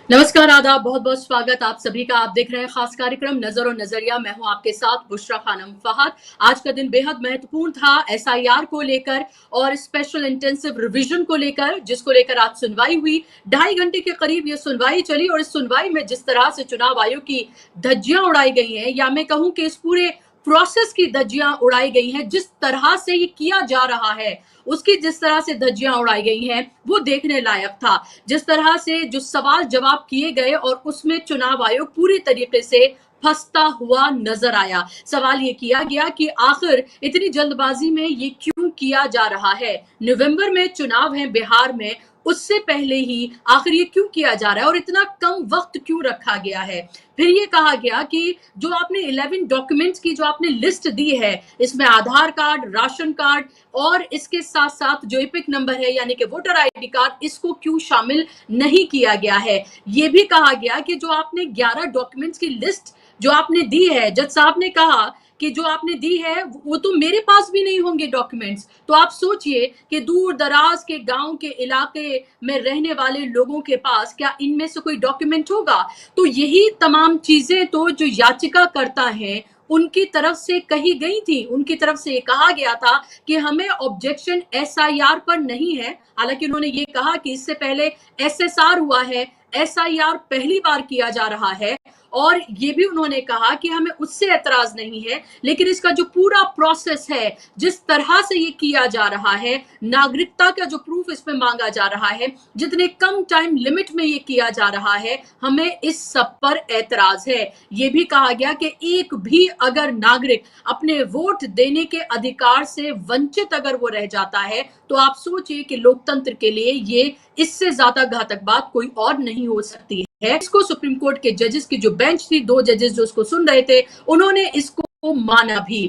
नमस्कार, आदाब, बहुत बहुत स्वागत आप सभी का। आप देख रहे हैं खास कार्यक्रम नजर और नजरिया। मैं हूं आपके साथ बुशरा खानम फहद। आज का दिन बेहद महत्वपूर्ण था एसआईआर को लेकर और स्पेशल इंटेंसिव रिवीजन को लेकर, जिसको लेकर आज सुनवाई हुई। 2.5 घंटे के करीब ये सुनवाई चली और इस सुनवाई में जिस तरह से चुनाव आयोग की धज्जियां उड़ाई गई हैं, या मैं कहूं कि इस पूरे प्रोसेस की धज्जियां उड़ाई गई हैं, जिस तरह से ये किया जा रहा है उसकी जिस तरह से धज्जियां उड़ाई गई हैं, वो देखने लायक था। जिस तरह से जो सवाल जवाब किए गए और उसमें चुनाव आयोग पूरी तरीके से फंसता हुआ नजर आया। सवाल ये किया गया कि आखिर इतनी जल्दबाजी में ये क्यों किया जा रहा है। नवंबर में चुनाव है बिहार में, उससे पहले ही आखिर ये क्यों किया जा रहा है और इतना कम वक्त क्यों रखा गया है। फिर ये कहा गया कि जो आपने 11 डॉक्यूमेंट्स की जो आपने लिस्ट दी है, इसमें आधार कार्ड, राशन कार्ड और इसके साथ साथ जो एपिक नंबर है यानी कि वोटर आईडी कार्ड, इसको क्यों शामिल नहीं किया गया है। ये भी कहा गया कि जो आपने 11 डॉक्यूमेंट्स की लिस्ट जो आपने दी है, जज साहब ने कहा कि जो आपने दी है वो तो मेरे पास भी नहीं होंगे डॉक्यूमेंट्स। तो आप सोचिए कि दूर दराज के गांव के इलाके में रहने वाले लोगों के पास क्या इनमें से कोई डॉक्यूमेंट होगा। तो यही तमाम चीजें तो जो याचिका करता है उनकी तरफ से कही गई थी। उनकी तरफ से कहा गया था कि हमें ऑब्जेक्शन एसआईआर पर नहीं है। हालांकि उन्होंने ये कहा कि इससे पहले एसएसआर हुआ है, एसआईआर पहली बार किया जा रहा है, और ये भी उन्होंने कहा कि हमें उससे एतराज नहीं है, लेकिन इसका जो पूरा प्रोसेस है, जिस तरह से ये किया जा रहा है, नागरिकता का जो प्रूफ इसमें मांगा जा रहा है, जितने कम टाइम लिमिट में ये किया जा रहा है, हमें इस सब पर एतराज है। ये भी कहा गया कि एक भी अगर नागरिक अपने वोट देने के अधिकार से वंचित अगर वो रह जाता है, तो आप सोचिए कि लोकतंत्र के लिए ये इससे ज्यादा घातक बात कोई और नहीं हो सकती है। इसको सुप्रीम कोर्ट के जजेस की जो बेंच थी, 2 जजेस जो इसको सुन रहे थे, उन्होंने इसको माना भी।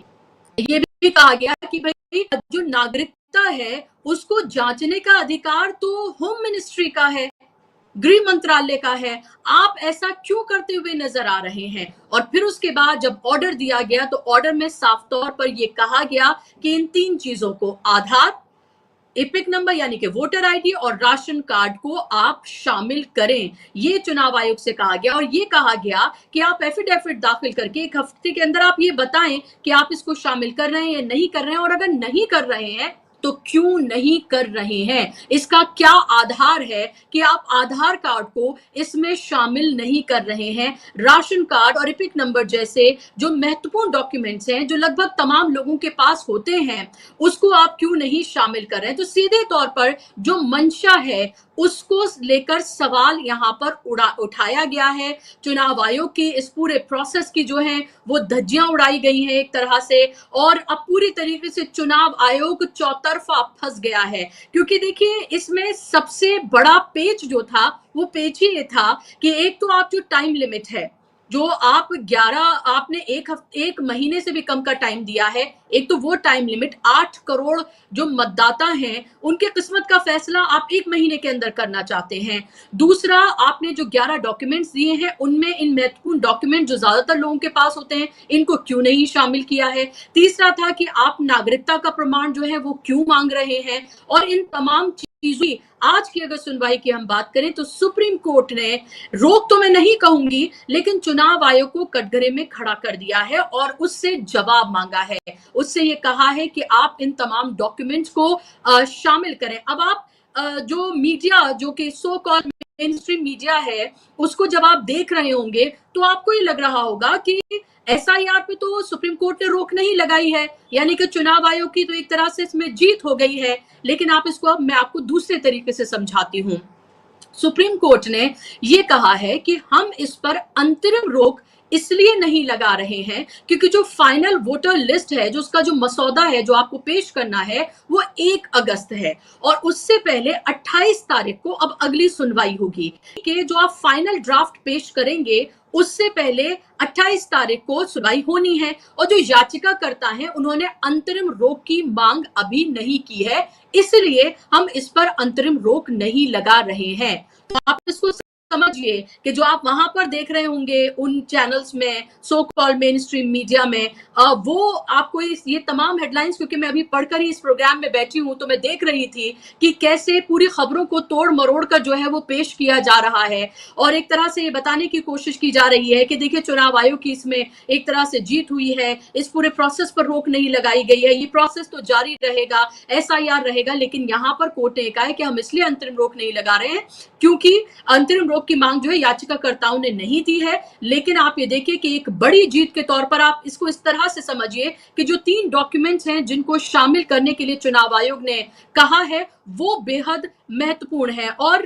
ये भी कहा गया कि भाई जो नागरिकता है उसको जांचने का अधिकार तो होम मिनिस्ट्री का है, गृह मंत्रालय का है। आप ऐसा क्यों करते हुए नजर आ रहे हैं। और फिर उसके बाद जब ऑर्डर दिया गया तो ऑर्डर में साफ तौर पर यह कहा गया कि इन 3 चीजों को, आधार, एपिक नंबर यानी कि वोटर आईडी और राशन कार्ड को आप शामिल करें। ये चुनाव आयोग से कहा गया और ये कहा गया कि आप एफिडेविट दाखिल करके 1 हफ्ते के अंदर आप ये बताएं कि आप इसको शामिल कर रहे हैं या नहीं कर रहे हैं, और अगर नहीं कर रहे हैं तो क्यों नहीं कर रहे हैं, इसका क्या आधार है कि आप आधार कार्ड को इसमें शामिल नहीं कर रहे हैं। राशन कार्ड और एपिक नंबर जैसे जो महत्वपूर्ण डॉक्यूमेंट्स हैं, जो लगभग तमाम लोगों के पास होते हैं, उसको आप क्यों नहीं शामिल कर रहे हैं। तो सीधे तौर पर जो मंशा है उसको लेकर सवाल यहाँ पर उठाया गया है। चुनाव आयोग की इस पूरे प्रोसेस की जो है वो धज्जियां उड़ाई गई हैं एक तरह से, और अब पूरी तरीके से चुनाव आयोग चौतरफा फंस गया है। क्योंकि देखिए, इसमें सबसे बड़ा पेच जो था वो पेच ही ये था कि एक तो आप जो टाइम लिमिट है, जो आप 11 आपने 1 महीने से भी कम का टाइम दिया है। एक तो वो टाइम लिमिट, 8 करोड़ जो मतदाता हैं उनके किस्मत का फैसला आप 1 महीने के अंदर करना चाहते हैं। दूसरा, आपने जो 11 डॉक्यूमेंट्स दिए हैं उनमें इन महत्वपूर्ण डॉक्यूमेंट जो ज्यादातर लोगों के पास होते हैं, इनको क्यों नहीं शामिल किया है। तीसरा था कि आप नागरिकता का प्रमाण जो है वो क्यों मांग रहे हैं। और इन तमाम चीजों, आज की अगर सुनवाई की हम बात करें तो सुप्रीम कोर्ट ने, रोक तो मैं नहीं कहूंगी, लेकिन चुनाव आयोग को कटघरे में खड़ा कर दिया है और उससे जवाब मांगा है। उससे ये कहा है कि आप इन तमाम डॉक्यूमेंट्स को शामिल करें। अब आप जो मीडिया, जो कि so called main stream media है, उसको जब आप देख रहे होंगे तो आपको ये लग रहा होगा कि एसआईआर पे तो सुप्रीम कोर्ट ने रोक नहीं लगाई है, यानी कि चुनाव आयोग की तो एक तरह से इसमें जीत हो गई है। लेकिन आप इसको, अब मैं आपको दूसरे तरीके से समझाती हूं। सुप्रीम कोर्ट ने यह कहा है कि हम इस पर अंतरिम रोक इसलिए नहीं लगा रहे हैं क्योंकि जो फाइनल वोटर लिस्ट है, जो उसका जो मसौदा है जो आपको पेश करना है, वो 1 अगस्त है और उससे पहले 28 तारीख को अब अगली सुनवाई होगी कि जो आप फाइनल ड्राफ्ट पेश करेंगे उससे पहले 28 तारीख को सुनवाई होनी है। और जो याचिका करता है उन्होंने अंतरिम रोक की मांग अभी नहीं की है, इसलिए हम इस पर अंतरिम रोक नहीं लगा रहे हैं। तो आप इसको समझिए कि जो आप वहां पर देख रहे होंगे उन चैनल्स में, so called main stream media में, वो आपको ये तमाम हेडलाइंस, क्योंकि मैं अभी पढ़कर ही इस प्रोग्राम में बैठी हूं, तो मैं देख रही थी कि कैसे पूरी खबरों को तोड़ मरोड़ कर जो है वो पेश किया जा रहा है, और एक तरह से ये बताने की कोशिश की जा रही है कि देखिए चुनाव आयोग की इसमें एक तरह से जीत हुई है, इस पूरे प्रोसेस पर रोक नहीं लगाई गई है, ये प्रोसेस तो जारी रहेगा, एसआईआर रहेगा, लेकिन यहाँ पर कोर्ट ने कहा है कि हम इसलिए अंतरिम रोक नहीं लगा रहे हैं क्योंकि अंतरिम रोक की मांग जो है याचिकाकर्ताओं ने नहीं दी है। लेकिन आप ये देखिए कि एक बड़ी जीत के तौर पर आप इसको इस तरह से समझिए कि जो 3 डॉक्यूमेंट्स हैं जिनको शामिल करने के लिए चुनाव आयोग ने कहा है वो बेहद महत्वपूर्ण है। और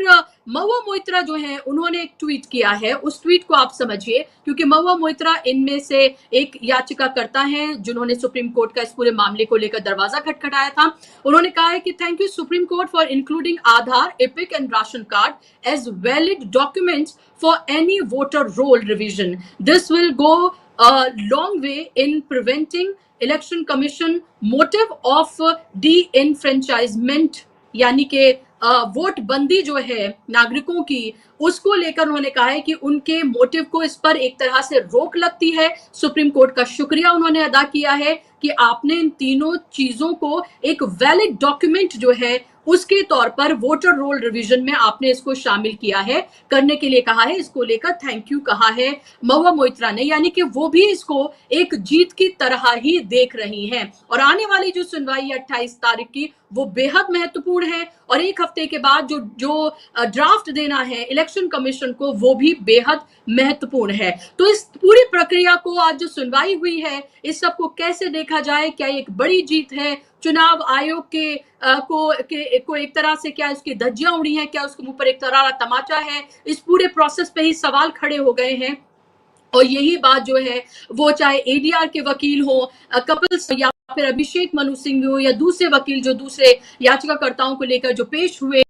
महुआ मोइत्रा जो है उन्होंने एक ट्वीट किया है, उस ट्वीट को आप समझिए, क्योंकि महुआ मोइत्रा इनमें से एक याचिकाकर्ता हैं जिन्होंने सुप्रीम कोर्ट का इस पूरे मामले को लेकर दरवाजा खटखटाया था। उन्होंने कहा है कि thank you supreme court for including Aadhaar, EPIC and ration card as valid documents for any voter roll revision. This will go a long way in preventing election commission motive of de-enfranchisement, यानी कि vote बंदी जो है नागरिकों की, उसको लेकर उन्होंने कहा है कि उनके मोटिव को इस पर एक तरह से रोक लगती है। सुप्रीम कोर्ट का शुक्रिया उन्होंने अदा किया है कि आपने इन तीनों चीजों को एक वैलिड डॉक्यूमेंट जो है उसके तौर पर वोटर रोल रिवीजन में आपने इसको शामिल किया है, करने के लिए कहा है, इसको लेकर थैंक यू कहा है महुआ मोइत्रा ने, यानी कि वो भी इसको एक जीत की तरह ही देख रही हैं। और आने वाली जो सुनवाई है 28 तारीख की, वो बेहद महत्वपूर्ण है, और एक हफ्ते के बाद जो ड्राफ्ट देना है इलेक्शन कमीशन को, वो भी बेहद महत्वपूर्ण है। तो इस पूरी प्रक्रिया को, आज जो सुनवाई हुई है, इस सब को कैसे देखा जाए? क्या एक बड़ी जीत है चुनाव आयोग को एक तरह से, क्या उसकी धज्जियां उड़ी हैं, क्या उसके मुंह पर एक तरह तमाचा है? इस पूरे प्रोसेस पे ही सवाल खड़े हो गए हैं, और यही बात जो है वो चाहे एडीआर के वकील हो, कपिल या फिर अभिषेक मनु सिंह हो, या दूसरे वकील जो दूसरे याचिकाकर्ताओं को लेकर जो पेश हुए,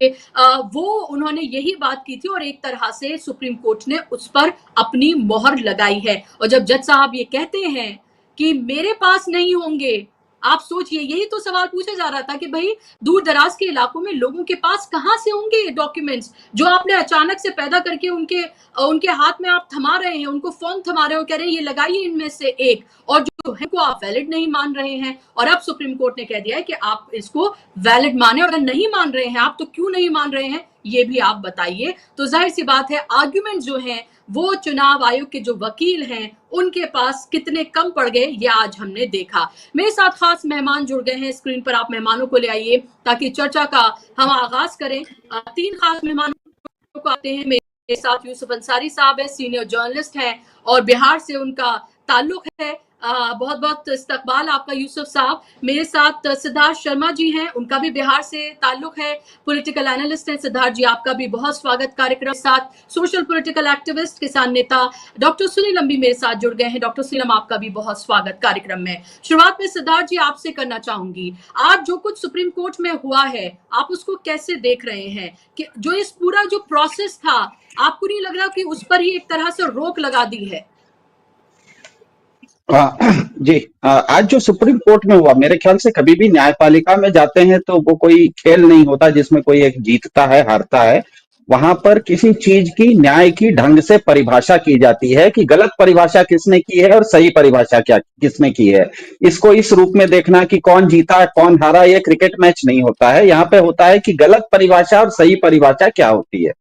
वो उन्होंने यही बात की थी, और एक तरह से सुप्रीम कोर्ट ने उस पर अपनी मोहर लगाई है। और जब जज साहब ये कहते हैं कि मेरे पास नहीं होंगे, आप सोचिए, यही तो सवाल पूछा जा रहा था कि भाई दूर दराज के इलाकों में लोगों के पास कहां से होंगे ये डॉक्यूमेंट्स जो आपने अचानक से पैदा करके उनके हाथ में आप थमा रहे हैं, उनको फॉर्म थमा रहे हो, कह रहे हैं ये लगाइए इनमें से एक, और जो है को आप वैलिड नहीं मान रहे हैं। और अब सुप्रीम कोर्ट ने कह दिया है कि आप इसको वैलिड माने, और अगर नहीं मान रहे हैं आप, तो क्यों नहीं मान रहे हैं ये भी आप बताइए। तो जाहिर सी बात है आर्ग्यूमेंट जो हैं वो चुनाव आयोग के जो वकील हैं उनके पास कितने कम पड़ गए, ये आज हमने देखा। मेरे साथ खास मेहमान जुड़ गए हैं, स्क्रीन पर आप मेहमानों को ले आइए ताकि चर्चा का हम आगाज करें। 3 खास मेहमानों को आते हैं। मेरे साथ यूसुफ अंसारी साहब है, सीनियर जर्नलिस्ट हैं और बिहार से उनका ताल्लुक है। बहुत बहुत इस्तकबाल आपका यूसुफ साहब। मेरे साथ सिद्धार्थ शर्मा जी हैं, उनका भी बिहार से ताल्लुक है, पॉलिटिकल एनालिस्ट हैं। सिद्धार्थ जी, आपका भी बहुत स्वागत कार्यक्रम। साथ सोशल पॉलिटिकल एक्टिविस्ट, किसान नेता डॉक्टर सुनील लंबी मेरे साथ जुड़ गए हैं। डॉक्टर सुनील, आपका भी बहुत स्वागत कार्यक्रम में। शुरुआत में सिद्धार्थ जी आपसे करना चाहूंगी, आज जो कुछ सुप्रीम कोर्ट में हुआ है आप उसको कैसे देख रहे हैं? कि जो इस पूरा जो प्रोसेस था, आपको नहीं लग रहा कि उस पर ही एक तरह से रोक लगा दी है? जी, आज जो सुप्रीम कोर्ट में हुआ, मेरे ख्याल से कभी भी न्यायपालिका में जाते हैं तो वो कोई खेल नहीं होता जिसमें कोई एक जीतता है हारता है। वहां पर किसी चीज की, न्याय की ढंग से परिभाषा की जाती है कि गलत परिभाषा किसने की है और सही परिभाषा क्या किसने की है। इसको इस रूप में देखना कि कौन जीता कौन हारा, ये क्रिकेट मैच नहीं होता है। यहाँ पे होता है कि गलत परिभाषा और सही परिभाषा क्या होती है।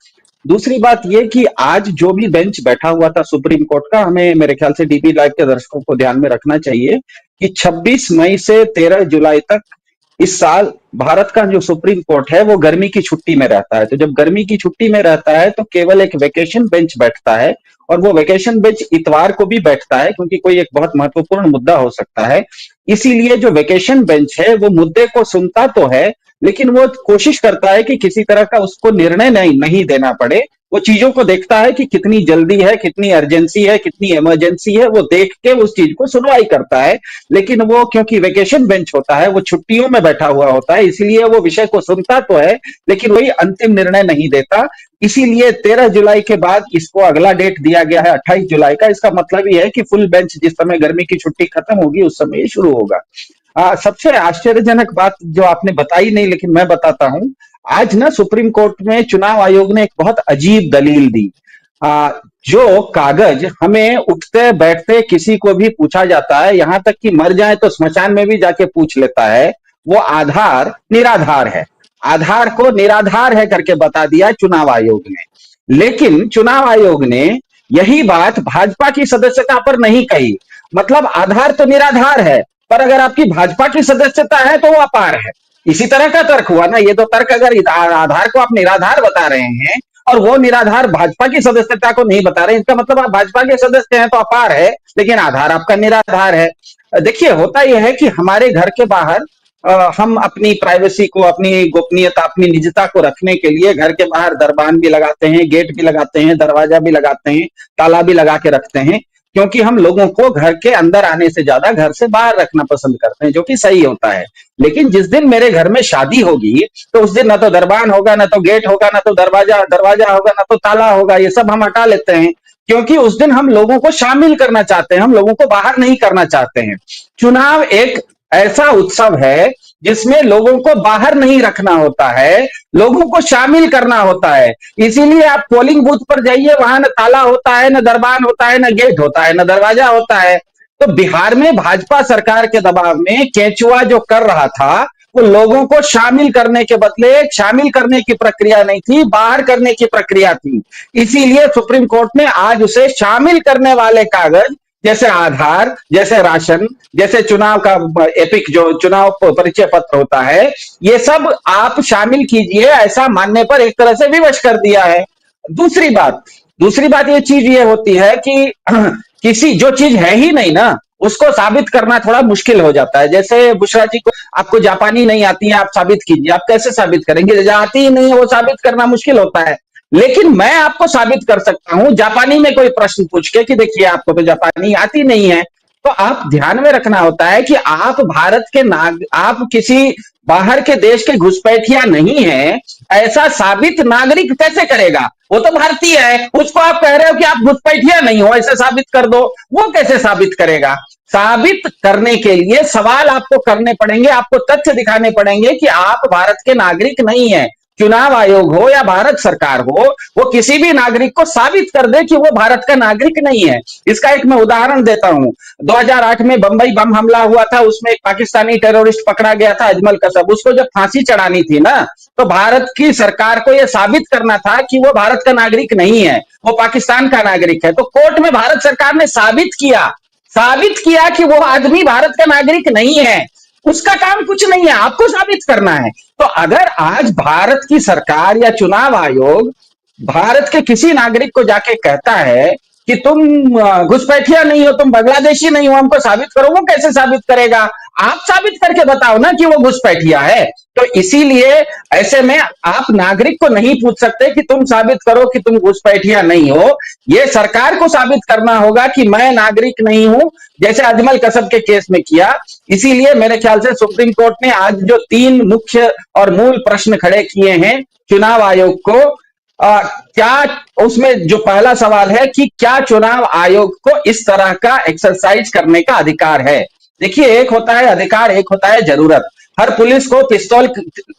दूसरी बात यह कि आज जो भी बेंच बैठा हुआ था सुप्रीम कोर्ट का, हमें मेरे ख्याल से डीबी लाइव के दर्शकों को ध्यान में रखना चाहिए कि 26 मई से 13 जुलाई तक इस साल भारत का जो सुप्रीम कोर्ट है वो गर्मी की छुट्टी में रहता है। तो जब गर्मी की छुट्टी में रहता है तो केवल एक वेकेशन बेंच बैठता है, और वो वेकेशन बेंच इतवार को भी बैठता है क्योंकि कोई एक बहुत महत्वपूर्ण मुद्दा हो सकता है। इसीलिए जो वेकेशन बेंच है वो मुद्दे को सुनता तो है, लेकिन वो कोशिश करता है कि किसी तरह का उसको निर्णय नहीं देना पड़े। वो चीजों को देखता है कि कितनी जल्दी है, कितनी अर्जेंसी है, कितनी इमरजेंसी है, वो देख के उस चीज को सुनवाई करता है। लेकिन वो क्योंकि वेकेशन बेंच होता है, वो छुट्टियों में बैठा हुआ होता है, इसीलिए वो विषय को सुनता तो है लेकिन वही अंतिम निर्णय नहीं देता। इसीलिए 13 जुलाई के बाद इसको अगला डेट दिया गया है 28 जुलाई का। इसका मतलब ये है कि फुल बेंच जिस समय गर्मी की छुट्टी खत्म होगी उस समय ये शुरू होगा। सबसे आश्चर्यजनक बात जो आपने बताई नहीं, लेकिन मैं बताता हूं। आज ना सुप्रीम कोर्ट में चुनाव आयोग ने एक बहुत अजीब दलील दी। आ, जो कागज हमें उठते बैठते किसी को भी पूछा जाता है, यहां तक कि मर जाए तो स्मशान में भी जाके पूछ लेता है, वो आधार निराधार है। आधार को निराधार है करके बता दिया चुनाव आयोग ने। लेकिन चुनाव आयोग ने यही बात भाजपा की सदस्यता पर नहीं कही। मतलब आधार तो निराधार है, पर अगर आपकी भाजपा की सदस्यता है तो वो अपार है। इसी तरह का तर्क हुआ ना ये तो। तर्क अगर आधार को आप निराधार बता रहे हैं और वो निराधार भाजपा की सदस्यता को नहीं बता रहे, इसका मतलब आप भाजपा के सदस्य हैं तो अपार है, लेकिन आधार आपका निराधार है। देखिए, होता यह है कि हमारे घर के बाहर हम अपनी प्राइवेसी को, अपनी गोपनीयता, अपनी निजता को रखने के लिए घर के बाहर दरबान भी लगाते हैं, गेट भी लगाते हैं, दरवाजा भी लगाते हैं, ताला भी लगा के रखते हैं, क्योंकि हम लोगों को घर के अंदर आने से ज्यादा घर से बाहर रखना पसंद करते हैं, जो कि सही होता है। लेकिन जिस दिन मेरे घर में शादी होगी तो उस दिन ना तो दरबान होगा, ना तो गेट होगा, ना तो दरवाजा दरवाजा होगा, ना तो ताला होगा। ये सब हम हटा लेते हैं, क्योंकि उस दिन हम लोगों को शामिल करना चाहते हैं, हम लोगों को बाहर नहीं करना चाहते हैं। चुनाव एक ऐसा उत्सव है जिसमें लोगों को बाहर नहीं रखना होता है, लोगों को शामिल करना होता है। इसीलिए आप पोलिंग बूथ पर जाइए, वहां न ताला होता है, न दरबान होता है, न गेट होता है, न दरवाजा होता है। तो बिहार में भाजपा सरकार के दबाव में केंचुआ जो कर रहा था, वो लोगों को शामिल करने के बदले शामिल करने की प्रक्रिया नहीं थी, बाहर करने की प्रक्रिया थी। इसीलिए सुप्रीम कोर्ट ने आज उसे शामिल करने वाले कागज, जैसे आधार, जैसे राशन, जैसे चुनाव का एपिक जो चुनाव परिचय पत्र होता है, ये सब आप शामिल कीजिए, ऐसा मानने पर एक तरह से विवश कर दिया है। दूसरी बात दूसरी बात ये चीज ये होती है कि किसी जो चीज है ही नहीं ना, उसको साबित करना थोड़ा मुश्किल हो जाता है। जैसे बुशरा जी को, आपको जापानी नहीं आती है, आप साबित कीजिए। आप कैसे साबित करेंगे? जो आती ही नहीं है वो साबित करना मुश्किल होता है। लेकिन मैं आपको साबित कर सकता हूं जापानी में कोई प्रश्न पूछ के कि देखिए आपको तो जापानी आती नहीं है। तो आप ध्यान में रखना होता है कि आप भारत के आप किसी बाहर के देश के घुसपैठिया नहीं है, ऐसा साबित नागरिक कैसे करेगा? वो तो भारतीय है, उसको आप कह रहे हो कि आप घुसपैठिया नहीं हो, ऐसे साबित कर दो। वो कैसे साबित करेगा? साबित करने के लिए सवाल आपको करने पड़ेंगे, आपको तथ्य दिखाने पड़ेंगे कि आप भारत के नागरिक नहीं है। चुनाव आयोग हो या भारत सरकार हो, वो किसी भी नागरिक को साबित कर दे कि वो भारत का नागरिक नहीं है। इसका एक मैं उदाहरण देता हूं। 2008 में बंबई बम हमला हुआ था, उसमें एक पाकिस्तानी टेररिस्ट पकड़ा गया था, अजमल कसब। उसको जब फांसी चढ़ानी थी ना, तो भारत की सरकार को यह साबित करना था कि वो भारत का नागरिक नहीं है, वो पाकिस्तान का नागरिक है। तो कोर्ट में भारत सरकार ने साबित किया कि वो आदमी भारत का नागरिक नहीं है। उसका काम कुछ नहीं है, आपको साबित करना है। तो अगर आज भारत की सरकार या चुनाव आयोग भारत के किसी नागरिक को जाके कहता है कि तुम घुसपैठिया नहीं हो, तुम बांग्लादेशी नहीं हो, हमको साबित करो, वो कैसे साबित करेगा? आप साबित करके बताओ ना कि वो घुसपैठिया है। तो इसीलिए ऐसे में आप नागरिक को नहीं पूछ सकते कि तुम साबित करो कि तुम घुसपैठिया नहीं हो। ये सरकार को साबित करना होगा कि मैं नागरिक नहीं हूं, जैसे अजमल कसब के केस में किया। इसीलिए मेरे ख्याल से सुप्रीम कोर्ट ने आज जो 3 मुख्य और मूल प्रश्न खड़े किए हैं चुनाव आयोग को, क्या उसमें जो पहला सवाल है कि क्या चुनाव आयोग को इस तरह का एक्सरसाइज करने का अधिकार है? देखिए, एक होता है अधिकार, एक होता है जरूरत। हर पुलिस को पिस्तौल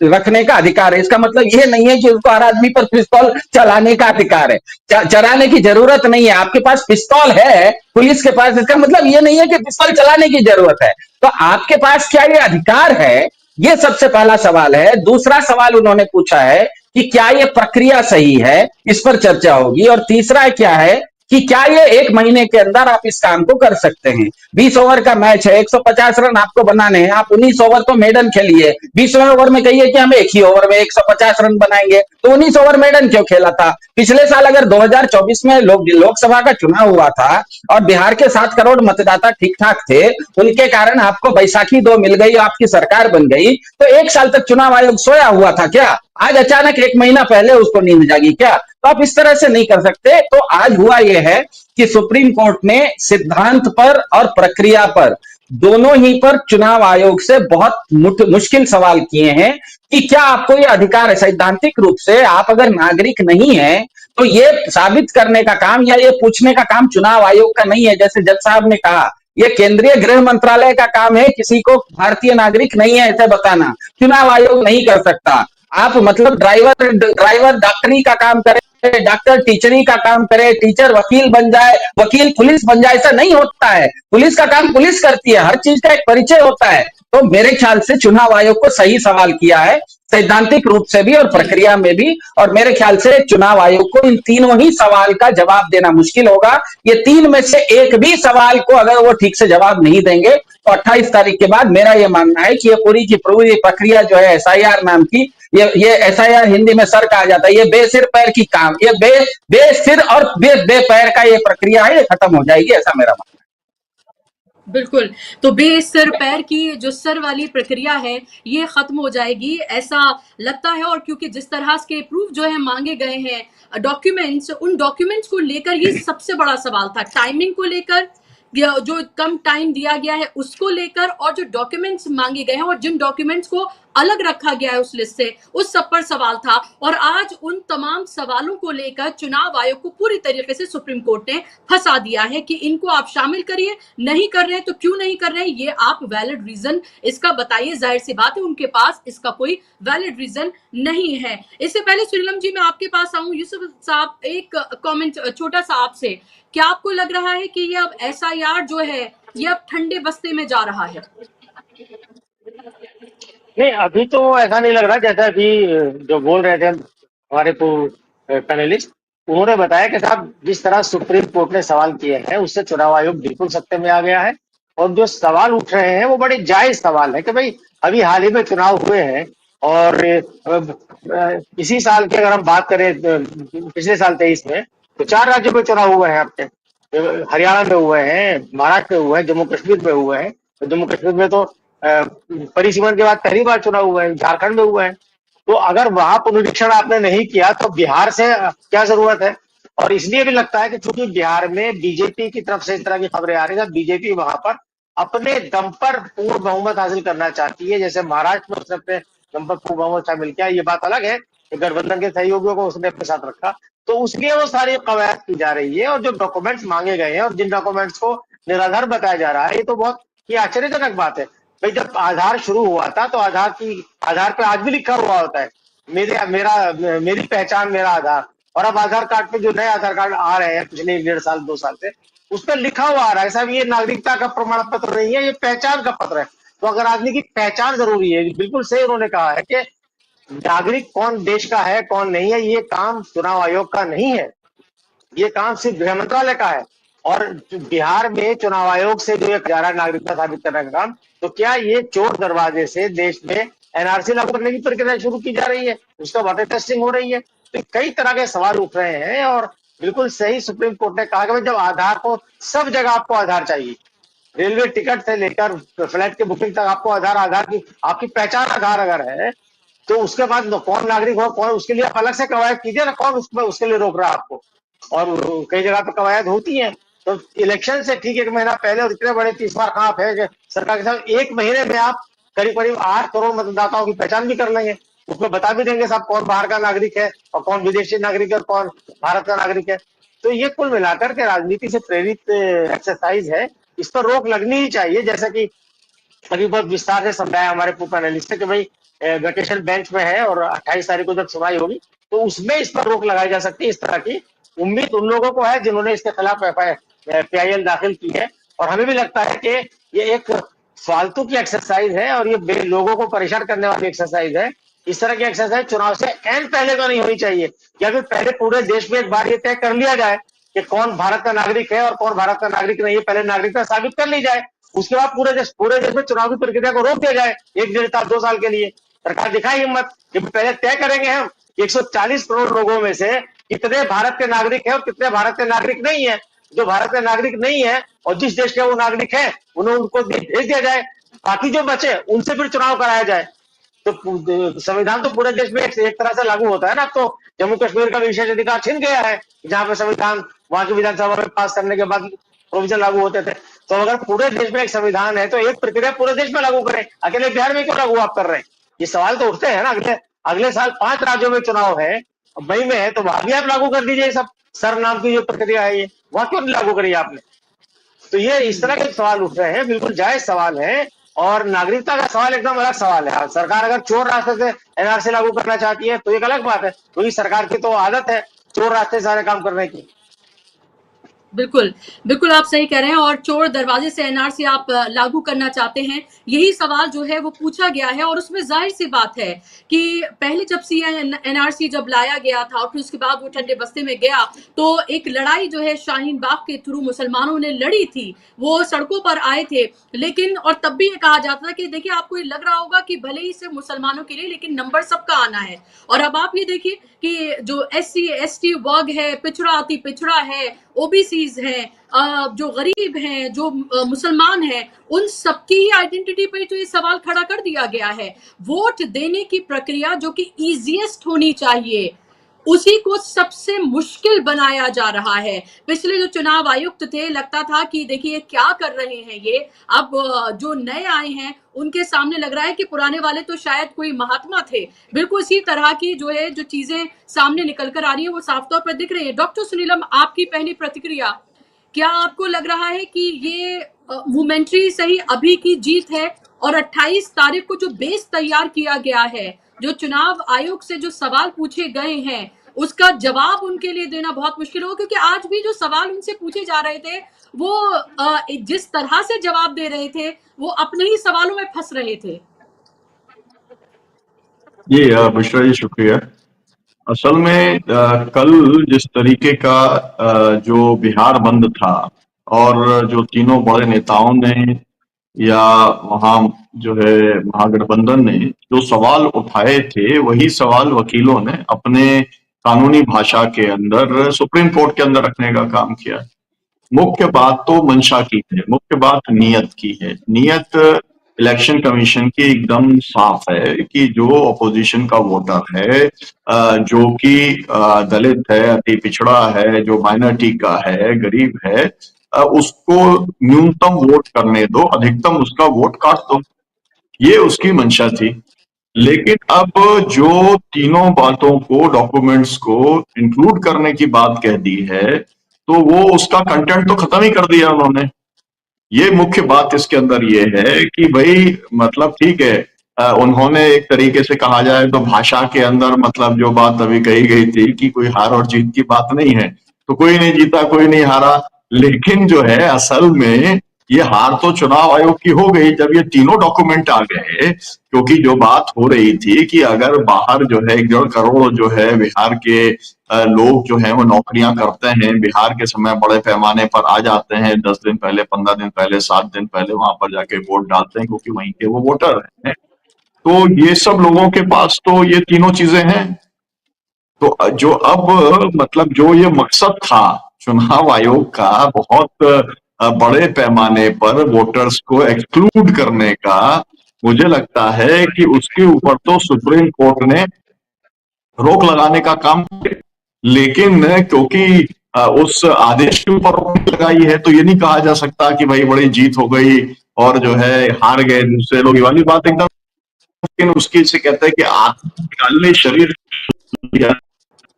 रखने का अधिकार है, इसका मतलब यह नहीं है कि उसको हर आदमी पर पिस्तौल चलाने का अधिकार है। चलाने की जरूरत नहीं है। आपके पास पिस्तौल है पुलिस के पास, इसका मतलब यह नहीं है कि पिस्तौल चलाने की जरूरत है। तो आपके पास क्या ये अधिकार है? ये सबसे पहला सवाल है। दूसरा सवाल उन्होंने पूछा है कि क्या ये प्रक्रिया सही है, इस पर चर्चा होगी। और तीसरा क्या है कि क्या ये 1 महीने के अंदर आप इस काम को कर सकते हैं? 20 ओवर का मैच है, 150 रन आपको बनाने हैं, आप 19 ओवर तो मेडन खेलिए। 20वें ओवर में कहिए कि हम एक ही ओवर में 150 रन बनाएंगे, तो 19 ओवर मेडन क्यों खेला था? पिछले साल अगर 2024 में लोकसभा का चुनाव हुआ था और बिहार के 7 करोड़ मतदाता ठीक ठाक थे, उनके कारण आपको बैसाखी 2 मिल गई, आपकी सरकार बन गई, तो 1 साल तक चुनाव आयोग सोया हुआ था क्या? आज अचानक 1 महीना पहले उसको नींद जागी क्या? तो आप इस तरह से नहीं कर सकते। तो आज हुआ यह है कि सुप्रीम कोर्ट ने सिद्धांत पर और प्रक्रिया पर, दोनों ही पर चुनाव आयोग से बहुत मुश्किल सवाल किए हैं कि क्या आपको यह अधिकार है। सैद्धांतिक रूप से आप अगर नागरिक नहीं है तो ये साबित करने का काम या ये पूछने का काम चुनाव आयोग का नहीं है। जैसे जज साहब ने कहा, ये केंद्रीय गृह मंत्रालय का काम है किसी को भारतीय नागरिक नहीं है ऐसे बताना, चुनाव आयोग नहीं कर सकता। आप मतलब ड्राइवर ड्राइवर डॉक्टरी का काम करे, डॉक्टर टीचरी का काम करे, टीचर वकील बन जाए, वकील पुलिस बन जाए, ऐसा नहीं होता है। पुलिस का काम पुलिस करती है, हर चीज का एक परिचय होता है। तो मेरे ख्याल से चुनाव आयोग को सही सवाल किया है, सैद्धांतिक रूप से भी और जी। प्रक्रिया में भी। और मेरे ख्याल से चुनाव आयोग को इन तीनों ही सवाल का जवाब देना मुश्किल होगा। ये तीन में से एक भी सवाल को अगर वो ठीक से जवाब नहीं देंगे तो 28 तारीख के बाद मेरा ये मानना है कि ये पूरी की पूरी प्रक्रिया जो है एसआईआर नाम की, ये एसआईआर हिंदी में सर कहा जाता है, ये बेसिर पैर की काम, ये बेसिर और बेपैर का ये प्रक्रिया है, ये खत्म हो जाएगी, ऐसा मेरा मानना बिल्कुल। तो बेसर पैर की जो सर वाली प्रक्रिया है, ये खत्म हो जाएगी, ऐसा लगता है। और क्योंकि जिस तरह के प्रूफ जो है मांगे गए हैं, डॉक्यूमेंट्स, उन डॉक्यूमेंट्स को लेकर ये सबसे बड़ा सवाल था, टाइमिंग को लेकर, जो कम टाइम दिया गया है उसको लेकर, और जो डॉक्यूमेंट्स मांगे गए हैं और जिन डॉक्यूमेंट्स को अलग रखा गया है उस लिस्ट से, उस सब पर सवाल था। और आज उन तमाम सवालों को लेकर चुनाव आयोग को पूरी तरीके से सुप्रीम कोर्ट ने फंसा दिया है कि इनको आप शामिल करिए, नहीं कर रहे हैं तो क्यों नहीं कर रहे हैं, ये आप वैलिड रीजन इसका बताइए। जाहिर सी बात है उनके पास इसका कोई वैलिड रीजन नहीं है। इससे पहले सुरीलम जी मैं आपके पास आऊं, यूसुफ साहब एक कमेंट छोटा सा आपसे, क्या आपको लग रहा है कि ये अब एसआईआर जो है ये अब ठंडे बस्ते में जा रहा है? नहीं, अभी तो ऐसा नहीं लग रहा। जैसा अभी जो बोल रहे थे हमारे पैनलिस्ट, उन्होंने बताया कि साहब जिस तरह सुप्रीम कोर्ट ने सवाल किए हैं उससे चुनाव आयोग बिल्कुल सत्ते में आ गया है। और जो सवाल उठ रहे हैं वो बड़े जायज सवाल है कि भाई अभी हाल ही में चुनाव हुए हैं और इसी साल की अगर हम बात करें पिछले साल 23 में, तो 4 राज्यों में चुनाव हुए हैं अपने। हरियाणा में हुए हैं, महाराष्ट्र में हुए हैं, जम्मू कश्मीर में हुए हैं। तो जम्मू कश्मीर में तो परिसीमन के बाद पहली बार चुनाव हुए हैं, झारखंड में हुए हैं। तो अगर वहां पुनरीक्षण आपने नहीं किया तो बिहार से क्या जरूरत है। और इसलिए भी लगता है कि चूंकि बिहार में बीजेपी की तरफ से इस तरह की खबरें आ रही है, बीजेपी वहां पर अपने दम पर पूर्ण बहुमत हासिल करना चाहती है। जैसे महाराष्ट्र में उसने अपने दम पर पूर्ण बहुमत शामिल किया, ये बात अलग है कि गठबंधन के सहयोगियों को उसने अपने साथ रखा। तो उसलिए वो सारी कवायद की जा रही है। और जो डॉक्यूमेंट्स मांगे गए हैं और जिन डॉक्यूमेंट्स को निराधार बताया जा रहा है, ये तो बहुत ही आश्चर्यजनक बात है। भाई जब आधार शुरू हुआ था तो आधार पे आज भी लिखा हुआ होता है मेरी पहचान मेरा आधार। और अब आधार कार्ड पे जो नए आधार कार्ड आ रहे हैं पिछले 1.5 साल 2 साल से, उस पर लिखा हुआ आ रहा है साहब ये नागरिकता का प्रमाण पत्र नहीं है, ये पहचान का पत्र है। तो अगर आदमी की पहचान जरूरी है, बिल्कुल सही उन्होंने कहा है कि नागरिक कौन देश का है कौन नहीं है, ये काम चुनाव आयोग का नहीं है, ये काम सिर्फ गृह मंत्रालय का है। और बिहार में चुनाव आयोग से जो एक जा रहा है नागरिकता साबित करने का काम, तो क्या ये चोर दरवाजे से देश में एनआरसी लागू करने की प्रक्रिया शुरू की जा रही है, उसका वाटर टेस्टिंग हो रही है। तो कई तरह के सवाल उठ रहे हैं। और बिल्कुल सही सुप्रीम कोर्ट ने कहा कि जब आधार को सब जगह आपको आधार चाहिए, रेलवे टिकट से लेकर फ्लाइट की बुकिंग तक आपको आधार, आधार की आपकी पहचान आधार अगर है, तो उसके बाद कौन नागरिक हो कौन, उसके लिए आप अलग से कवायद कीजिए ना, कौन उसके लिए रोक रहा है आपको। और कई जगह पे कवायद होती है। तो इलेक्शन से ठीक 1 महीना पहले और इतने बड़े 30 बार खाप है कि सरकार के साथ 1 महीने में आप करीब करीब 8 करोड़ मतदाताओं की पहचान भी कर लेंगे। उसमें बता भी देंगे साहब कौन बाहर का नागरिक है और कौन विदेशी नागरिक है और कौन भारत का नागरिक है। तो ये कुल मिलाकर के राजनीति से प्रेरित एक्सरसाइज है, इस पर रोक लगनी ही चाहिए। जैसा कि अभी बहुत विस्तार से समझाया हमारे पूर्व पैनलिस्ट ने कि भाई वेकेशन बेंच में है और 28 तारीख को जब सुनवाई होगी तो उसमें इस पर रोक लगाई जा सकती है। इस तरह की उम्मीद उन लोगों को है जिन्होंने इसके खिलाफ पीआईएल दाखिल की है। और हमें भी लगता है कि ये एक फालतू की एक्सरसाइज है और ये लोगों को परेशान करने वाली एक्सरसाइज है। इस तरह की एक्सरसाइज चुनाव से एन पहले तो नहीं होनी चाहिए, या फिर पहले पूरे देश में एक बार ये तय कर लिया जाए कि कौन भारत का नागरिक है और कौन भारत का नागरिक नहीं है, पहले नागरिकता साबित कर ली जाए। उसके बाद पूरे देश में चुनावी प्रक्रिया को रोक दिया जाए 1 2 साल के लिए। सरकार दिखाए हिम्मत कि पहले तय करेंगे हम 140 करोड़ लोगों में से कितने भारत के नागरिक है और कितने भारत के नागरिक नहीं है। जो भारत के नागरिक नहीं है और जिस देश के वो नागरिक है उन्हें उनको भेज दिया जाए, बाकी जो बचे उनसे फिर चुनाव कराया जाए। तो संविधान तो पूरे देश में एक तरह से लागू होता है ना। तो जम्मू कश्मीर का विशेष अधिकार छिन गया है, जहां पे संविधान वहां की विधानसभा में पास करने के बाद प्रोविजन लागू होते थे। तो अगर पूरे देश में एक संविधान है तो एक प्रक्रिया पूरे देश में लागू करें, अकेले बिहार में क्यों लागू आप कर रहे हैं। ये सवाल तो उठते हैं ना। अगले अगले साल 5 राज्यों में चुनाव है, मई में है, तो वहां भी आप लागू कर दीजिए सब। सर नाम की जो प्रक्रिया है ये वहां क्यों नहीं लागू करी आपने। तो ये इस तरह के सवाल उठ रहे हैं, बिल्कुल जायज सवाल है। और नागरिकता का सवाल एकदम अलग सवाल है। सरकार अगर चोर रास्ते से एनआरसी लागू करना चाहती है तो एक अलग बात है, क्योंकि सरकार की तो आदत है चोर रास्ते से सारे काम करने की। बिल्कुल, बिल्कुल आप सही कह रहे हैं। और चोर दरवाजे से एनआरसी आप लागू करना चाहते हैं, यही सवाल जो है वो पूछा गया है। और उसमें ज़ाहिर-सी बात है कि पहले जब एनआरसी जब लाया गया था और फिर उसके बाद वो ठंडे बस्ते में गया, तो एक लड़ाई जो है शाहीन बाग के थ्रू मुसलमानों ने लड़ी थी। वो सड़कों पर आए थे, लेकिन और तब भी ये कहा जाता था कि देखिए आपको ये लग रहा होगा कि भले ही सिर्फ़ मुसलमानों के लिए, लेकिन नंबर सबका आना है। और अब आप ये देखिए कि जो एससी, एसटी वर्ग है, पिछड़ा अति पिछड़ा है, ओबीसीज हैं, जो गरीब हैं, जो मुसलमान हैं, उन सबकी ही आइडेंटिटी पे तो ये सवाल खड़ा कर दिया गया है। वोट देने की प्रक्रिया जो कि ईजिएस्ट होनी चाहिए, उसी को सबसे मुश्किल बनाया जा रहा है। पिछले जो चुनाव आयुक्त थे, लगता था कि देखिए क्या कर रहे हैं ये। अब जो नए आए हैं उनके सामने लग रहा है कि पुराने वाले तो शायद कोई महात्मा थे। बिल्कुल इसी तरह की जो है जो चीजें सामने निकल कर आ रही है वो साफ तौर पर दिख रही है। डॉक्टर सुनीलम, आपकी पहली प्रतिक्रिया, क्या आपको लग रहा है कि ये मोमेंट्री सही अभी की जीत है और 28 तारीख को जो बेस तैयार किया गया है, जो चुनाव आयोग से जो सवाल पूछे गए हैं, उसका जवाब उनके लिए देना बहुत मुश्किल होगा? क्योंकि आज भी जो सवाल उनसे पूछे जा रहे थे, वो जिस तरह से जवाब दे रहे थे, वो अपने ही सवालों में फंस रहे थे। जी बुशरा जी, शुक्रिया। असल में कल जिस तरीके का जो बिहार बंद था और जो तीनों बड़े नेताओं ने या वहां जो है महागठबंधन ने जो सवाल उठाए थे, वही सवाल वकीलों ने अपने कानूनी भाषा के अंदर सुप्रीम कोर्ट के अंदर रखने का काम किया। मुख्य बात तो मंशा की है, मुख्य बात नियत की है। नियत इलेक्शन कमीशन की एकदम साफ है कि जो अपोजिशन का वोटर है, जो कि दलित है, अति पिछड़ा है, जो माइनॉरिटी का है, गरीब है, उसको न्यूनतम वोट करने दो, अधिकतम उसका वोट काट दो। ये उसकी मंशा थी। लेकिन अब जो तीनों बातों को, डॉक्यूमेंट्स को इंक्लूड करने की बात कह दी है, तो वो उसका कंटेंट तो खत्म ही कर दिया उन्होंने। ये मुख्य बात इसके अंदर ये है कि भाई मतलब ठीक है, उन्होंने एक तरीके से कहा जाए तो भाषा के अंदर मतलब जो बात अभी कही गई थी कि कोई हार और जीत की बात नहीं है, तो कोई नहीं जीता, कोई नहीं हारा। लेकिन जो है असल में ये हार तो चुनाव आयोग की हो गई जब ये तीनों डॉक्यूमेंट आ गए। क्योंकि जो बात हो रही थी कि अगर बाहर जो है 1.5 करोड़ जो है बिहार के लोग जो हैं वो नौकरियां करते हैं, बिहार के समय बड़े पैमाने पर आ जाते हैं, 10 दिन पहले, 15 दिन पहले, 7 दिन पहले वहां पर जाके वोट डालते हैं क्योंकि वहीं के वो वोटर हैं। तो ये सब लोगों के पास तो ये तीनों चीजें हैं। तो जो अब मतलब जो ये मकसद था चुनाव आयोग का, बहुत बड़े पैमाने पर वोटर्स को एक्सक्लूड करने का, मुझे लगता है कि उसके ऊपर तो सुप्रीम कोर्ट ने रोक लगाने का काम किया। लेकिन क्योंकि उस आदेश के ऊपर रोक लगाई है, तो ये नहीं कहा जा सकता कि भाई बड़ी जीत हो गई और जो है हार गए दूसरे लोग। ये वाली बात एकदम, लेकिन उसकी से कहते हैं कि आत्मा निकालने शरीर,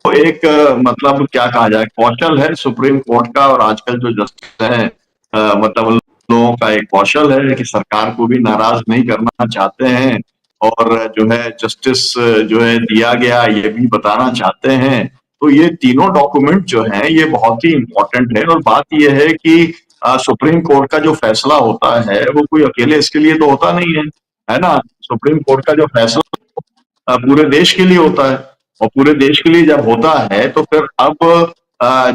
तो एक मतलब क्या कहा जाए, कौशल है सुप्रीम कोर्ट का। और आजकल जो जस्टिस है मतलब लोगों का एक कौशल है कि सरकार को भी नाराज नहीं करना चाहते हैं और जो है जस्टिस जो है दिया गया ये भी बताना चाहते हैं। तो ये तीनों डॉक्यूमेंट जो हैं ये बहुत ही इंपॉर्टेंट है। और बात ये है कि सुप्रीम कोर्ट का जो फैसला होता है वो कोई अकेले इसके लिए तो होता नहीं है ना। सुप्रीम कोर्ट का जो फैसला पूरे देश के लिए होता है, और पूरे देश के लिए जब होता है तो फिर अब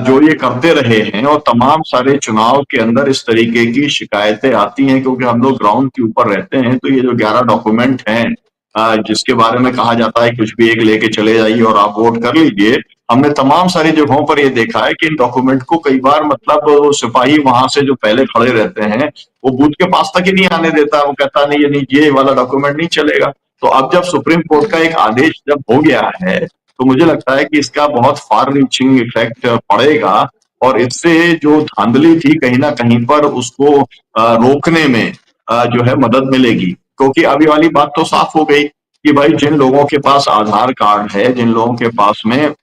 जो ये करते रहे हैं और तमाम सारे चुनाव के अंदर इस तरीके की शिकायतें आती हैं, क्योंकि हम लोग ग्राउंड के ऊपर रहते हैं। तो ये जो 11 डॉक्यूमेंट हैं जिसके बारे में कहा जाता है कुछ भी एक लेके चले जाइए और आप वोट कर लीजिए, हमने तमाम सारी जगहों पर ये देखा है कि इन डॉक्यूमेंट को कई बार मतलब सिपाही वहां से जो पहले खड़े रहते हैं वो बूथ के पास तक ही नहीं आने देता। वो कहता नहीं ये नहीं, ये वाला डॉक्यूमेंट नहीं चलेगा। तो अब जब सुप्रीम कोर्ट का एक आदेश जब हो गया है तो मुझे लगता है कि इसका बहुत फार रीचिंग इफेक्ट पड़ेगा और इससे जो धांधली थी कहीं ना कहीं पर उसको रोकने में जो है मदद मिलेगी। क्योंकि अभी वाली बात तो साफ हो गई कि भाई जिन लोगों के पास आधार कार्ड है, जिन लोगों के पास में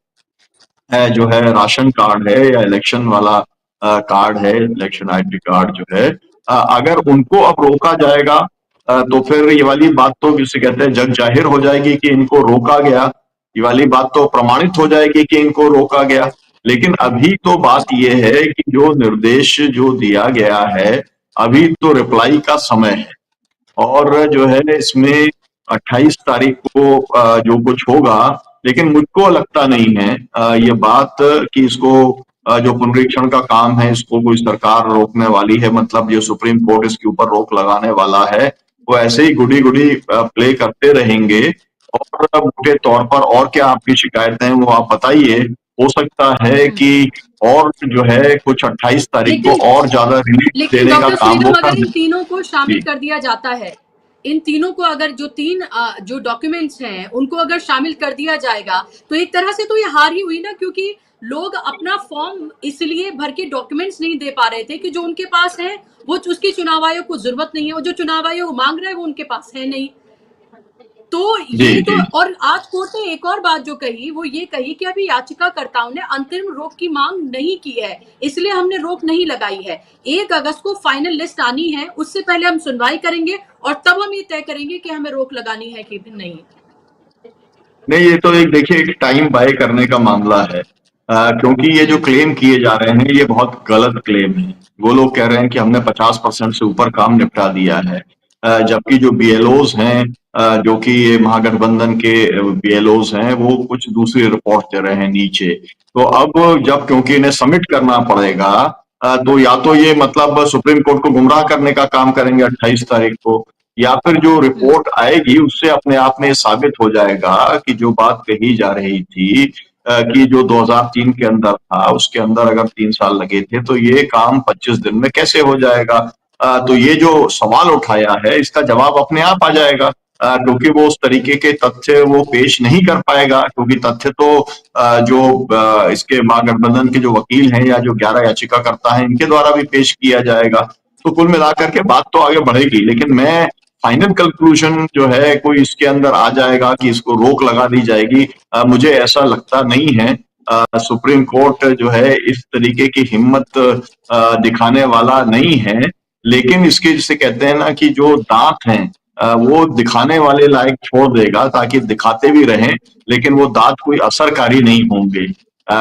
जो है राशन कार्ड है या इलेक्शन वाला कार्ड है, इलेक्शन आईडी कार्ड जो है, अगर उनको अब रोका जाएगा तो फिर ये वाली बात तो जिसे कहते हैं जग जाहिर हो जाएगी कि इनको रोका गया, ये वाली बात तो प्रमाणित हो जाएगी कि इनको रोका गया। लेकिन अभी तो बात ये है कि जो निर्देश जो दिया गया है, अभी तो रिप्लाई का समय है और जो है इसमें 28 तारीख को जो कुछ होगा, लेकिन मुझको लगता नहीं है ये बात कि इसको जो पुनरीक्षण का काम है इसको कोई सरकार रोकने वाली है, मतलब जो सुप्रीम कोर्ट इसके ऊपर रोक लगाने वाला है वो ऐसे ही गुडी गुडी प्ले करते रहेंगे। और मोटे तौर पर और क्या आपकी शिकायतें हैं वो आप बताइए। हो सकता है कि और जो है कुछ 28 तारीख को लेकिन और ज्यादा रिलीफ लेकिन देने का डॉक्टर काम वो फ्रीडम, कर अगर इन दें। तीनों को शामिल जी। कर दिया जाता है, इन तीनों को अगर जो तीन जो डॉक्यूमेंट्स हैं उनको अगर शामिल कर दिया जाएगा, तो एक तरह से तो ये हार ही हुई ना, क्योंकि लोग अपना फॉर्म इसलिए भर के डॉक्यूमेंट्स नहीं दे पा रहे थे कि जो उनके पास है वो उसकी चुनाव आयोग को जरूरत नहीं है, और जो चुनाव आयोग मांग रहा है वो उनके पास है नहीं। तो जी, ये तो, जी। और आज कोर्ट ने एक और बात जो कही वो ये कही कि अभी याचिकाकर्ताओं ने अंतरिम रोक की मांग नहीं की है, इसलिए हमने रोक नहीं लगाई है। 1 अगस्त को फाइनल लिस्ट आनी है, उससे पहले हम सुनवाई करेंगे और तब हम ये तय करेंगे कि हमें रोक लगानी है कि नहीं। नहीं, ये तो एक देखिए एक टाइम बाय करने का मामला है, क्योंकि ये जो क्लेम किए जा रहे हैं ये बहुत गलत क्लेम है। वो लोग कह रहे हैं कि हमने 50% से ऊपर काम निपटा दिया है, जबकि जो बीएलओज हैं, जो कि ये महागठबंधन के बीएलओज हैं, वो कुछ दूसरी रिपोर्ट दे रहे हैं नीचे। तो अब जब क्योंकि इन्हें सबमिट करना पड़ेगा, तो या तो ये मतलब सुप्रीम कोर्ट को गुमराह करने का काम करेंगे 28 तारीख को, या फिर जो रिपोर्ट आएगी उससे अपने आप में साबित हो जाएगा कि जो बात कही जा रही थी कि जो 2003 के अंदर था उसके अंदर अगर 3 साल लगे थे तो ये काम 25 दिन में कैसे हो जाएगा। तो ये जो सवाल उठाया है इसका जवाब अपने आप आ जाएगा, क्योंकि वो उस तरीके के तथ्य वो पेश नहीं कर पाएगा, क्योंकि तथ्य तो जो इसके महागठबंधन के जो वकील हैं या जो 11 याचिकाकर्ता हैं इनके द्वारा भी पेश किया जाएगा। तो कुल मिलाकर के बात तो आगे बढ़ेगी, लेकिन मैं फाइनल कंक्लूजन जो है कोई इसके अंदर आ जाएगा कि इसको रोक लगा दी जाएगी, मुझे ऐसा लगता नहीं है। सुप्रीम कोर्ट जो है इस तरीके की हिम्मत दिखाने वाला नहीं है, लेकिन इसके जिसे कहते हैं ना कि जो दांत हैं वो दिखाने वाले लायक छोड़ देगा, ताकि दिखाते भी रहें लेकिन वो दांत कोई असरकारी नहीं होंगे।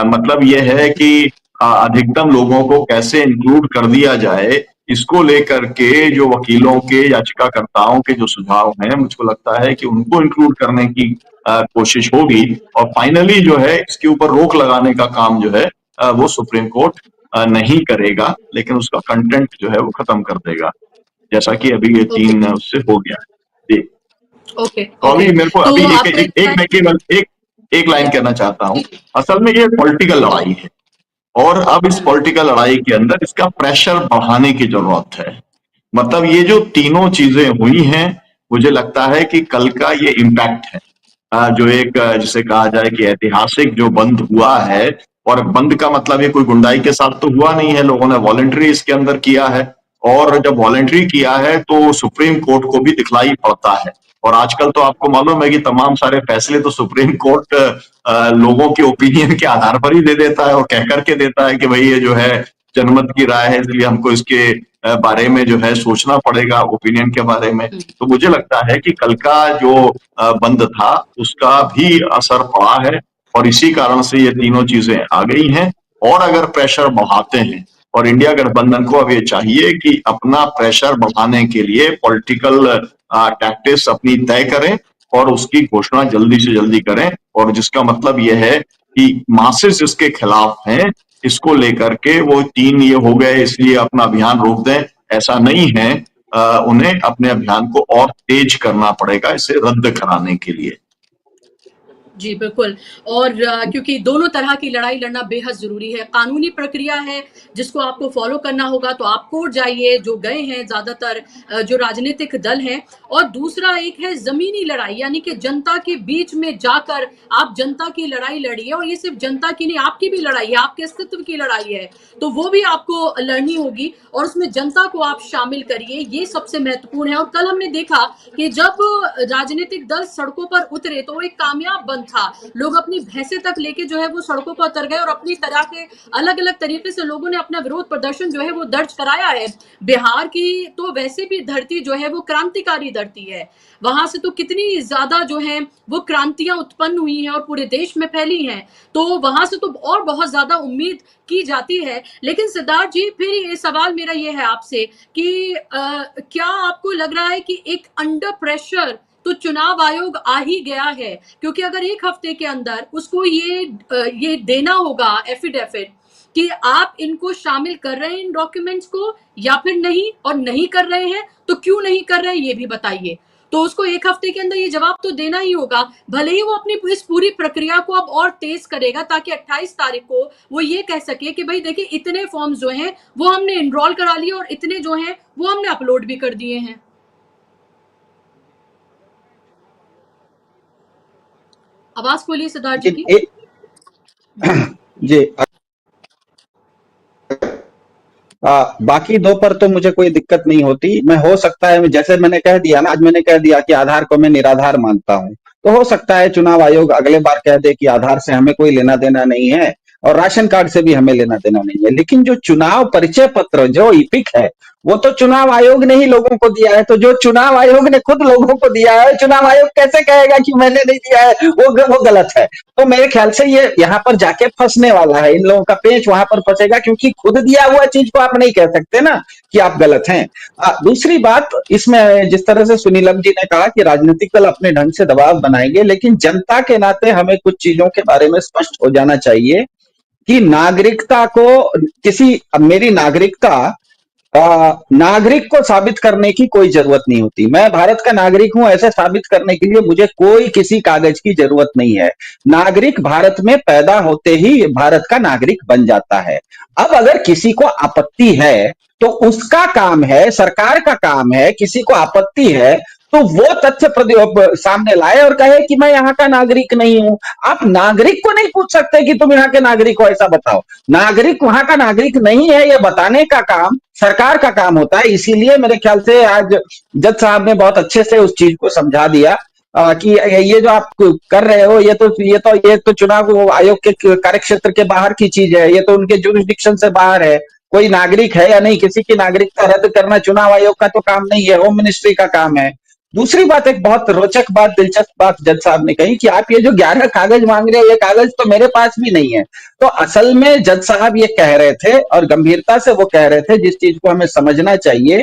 मतलब ये है कि अधिकतम लोगों को कैसे इंक्लूड कर दिया जाए, इसको लेकर के जो वकीलों के याचिकाकर्ताओं के जो सुझाव हैं, मुझको लगता है कि उनको इंक्लूड करने की कोशिश होगी और फाइनली जो है इसके ऊपर रोक लगाने का काम जो है वो सुप्रीम कोर्ट नहीं करेगा, लेकिन उसका कंटेंट जो है वो खत्म कर देगा, जैसा कि अभी ये ओके 3 उससे हो गया है। जी। ओके तो अभी ओके, मेरे को तो अभी आपको लगता मैं केवल एक लाइन कहना चाहता हूँ। असल में ये पॉलिटिकल लड़ाई है और अब इस पॉलिटिकल लड़ाई के अंदर इसका प्रेशर बढ़ाने की जरूरत है। मतलब ये जो तीनों चीजें हुई हैं, मुझे लगता है कि कल का ये इम्पैक्ट है, जो एक जिसे कहा जाए कि ऐतिहासिक जो बंद हुआ है, और बंद का मतलब ये कोई गुंडाई के साथ तो हुआ नहीं है, लोगों ने वॉलंटरी इसके अंदर किया है, और जब वॉलंटरी किया है तो सुप्रीम कोर्ट को भी दिखलाई पड़ता है। और आजकल तो आपको मालूम है कि तमाम सारे फैसले तो सुप्रीम कोर्ट लोगों के ओपिनियन के आधार पर ही दे देता है और कह करके देता है कि भाई ये जो है जनमत की राय है, इसलिए हमको इसके बारे में जो है सोचना पड़ेगा, ओपिनियन के बारे में। तो मुझे लगता है कि कल का जो बंद था उसका भी असर पड़ा है और इसी कारण से ये तीनों चीजें आ गई हैं। और अगर प्रेशर बढ़ाते हैं, और इंडिया गठबंधन को अब ये चाहिए कि अपना प्रेशर बढ़ाने के लिए पॉलिटिकल टैक्टिक्स अपनी तय करें और उसकी घोषणा जल्दी से जल्दी करें, और जिसका मतलब यह है कि मासेस इसके खिलाफ हैं, इसको लेकर के वो 3 ये हो गए इसलिए अपना अभियान रोक दें, ऐसा नहीं है। उन्हें अपने अभियान को और तेज करना पड़ेगा इसे रद्द कराने के लिए। जी बिल्कुल, और क्योंकि दोनों तरह की लड़ाई लड़ना बेहद जरूरी है। कानूनी प्रक्रिया है जिसको आपको फॉलो करना होगा, तो आप कोर्ट जाइए, जो गए हैं ज्यादातर जो राजनीतिक दल हैं, और दूसरा एक है जमीनी लड़ाई, यानी कि जनता के बीच में जाकर आप जनता की लड़ाई लड़िए, और ये सिर्फ जनता की नहीं, आपकी भी लड़ाई है, आपके अस्तित्व की लड़ाई है, तो वो भी आपको लड़नी होगी और उसमें जनता को आप शामिल करिए, ये सबसे महत्वपूर्ण है। और कल हमने देखा कि जब राजनीतिक दल सड़कों पर उतरे तो वो एक कामयाब बंद था। लोग अपनी भैंसे तक लेके जो है वो सड़कों पर उतर गए और अपनी तरह के अलग अलग तरीके से लोगों ने अपना विरोध प्रदर्शन जो है वो दर्ज कराया है। बिहार की तो वैसे भी धरती जो है वो क्रांतिकारी धरती है, वहां से तो कितनी ज्यादा जो है वो क्रांतियां उत्पन्न हुई हैं और पूरे देश में फैली हैं, तो वहां से तो और बहुत ज्यादा उम्मीद की जाती है। लेकिन सिद्धार्थ जी, फिर ये सवाल मेरा ये है आपसे कि क्या आपको लग रहा है कि एक अंडर प्रेशर तो चुनाव आयोग आ ही गया है, क्योंकि अगर एक हफ्ते के अंदर उसको ये देना होगा एफिडेविट कि आप इनको शामिल कर रहे हैं इन डॉक्यूमेंट्स को या फिर नहीं, और नहीं कर रहे हैं तो क्यों नहीं कर रहे हैं ये भी बताइए। तो उसको एक हफ्ते के अंदर ये जवाब तो देना ही होगा, भले ही वो अपनी इस पूरी प्रक्रिया को अब और तेज करेगा ताकि 28 तारीख को वो ये कह सके कि भाई देखिए इतने फॉर्म्स जो हैं वो हमने एनरोल करा लिए और इतने जो हैं वो हमने अपलोड भी कर दिए हैं। आवाज खोलिए सिद्धार्थ जी की। जी, बाकी दो पर तो मुझे कोई दिक्कत नहीं होती। मैं, हो सकता है, जैसे मैंने कह दिया ना, आज मैंने कह दिया कि आधार को मैं निराधार मानता हूं, तो हो सकता है चुनाव आयोग अगले बार कह दे कि आधार से हमें कोई लेना देना नहीं है और राशन कार्ड से भी हमें लेना देना नहीं है। लेकिन जो चुनाव परिचय पत्र, जो ईपिक है, वो तो चुनाव आयोग ने ही लोगों को दिया है। तो जो चुनाव आयोग ने खुद लोगों को दिया है, चुनाव आयोग कैसे कहेगा कि मैंने नहीं दिया है? वो गलत है। तो मेरे ख्याल से ये यहाँ पर जाके फंसने वाला है, इन लोगों का पेंच वहां पर फंसेगा, क्योंकि खुद दिया हुआ चीज को आप नहीं कह सकते ना कि आप गलत हैं। दूसरी बात, इसमें जिस तरह से सुनीलम जी ने कहा कि राजनीतिक दल अपने ढंग से दबाव बनाएंगे, लेकिन जनता के नाते हमें कुछ चीजों के बारे में स्पष्ट हो जाना चाहिए कि नागरिकता को अब मेरी नागरिकता नागरिक को साबित करने की कोई जरूरत नहीं होती। मैं भारत का नागरिक हूं ऐसे साबित करने के लिए मुझे कोई किसी कागज की जरूरत नहीं है। नागरिक भारत में पैदा होते ही भारत का नागरिक बन जाता है। अब अगर किसी को आपत्ति है तो उसका काम है, सरकार का काम है, किसी को आपत्ति है तो वो तथ्य सामने लाए और कहे कि मैं यहाँ का नागरिक नहीं हूं। आप नागरिक को नहीं पूछ सकते कि तुम यहाँ के नागरिक हो, ऐसा बताओ। नागरिक वहां का नागरिक नहीं है, ये बताने का काम सरकार का काम होता है। इसीलिए मेरे ख्याल से आज जज साहब ने बहुत अच्छे से उस चीज को समझा दिया कि ये जो आप कर रहे हो ये तो चुनाव आयोग के कार्यक्षेत्र के बाहर की चीज है, ये तो उनके जुरिस्डिक्शन से बाहर है। कोई नागरिक है या नहीं, किसी की नागरिकता रद्द करना चुनाव आयोग का तो काम नहीं है, होम मिनिस्ट्री का काम है। दूसरी बात, एक बहुत रोचक बात, दिलचस्प बात जज साहब ने कही कि आप ये जो 11 कागज मांग रहे हैं, ये कागज तो मेरे पास भी नहीं है। तो असल में जज साहब ये कह रहे थे और गंभीरता से वो कह रहे थे, जिस चीज को हमें समझना चाहिए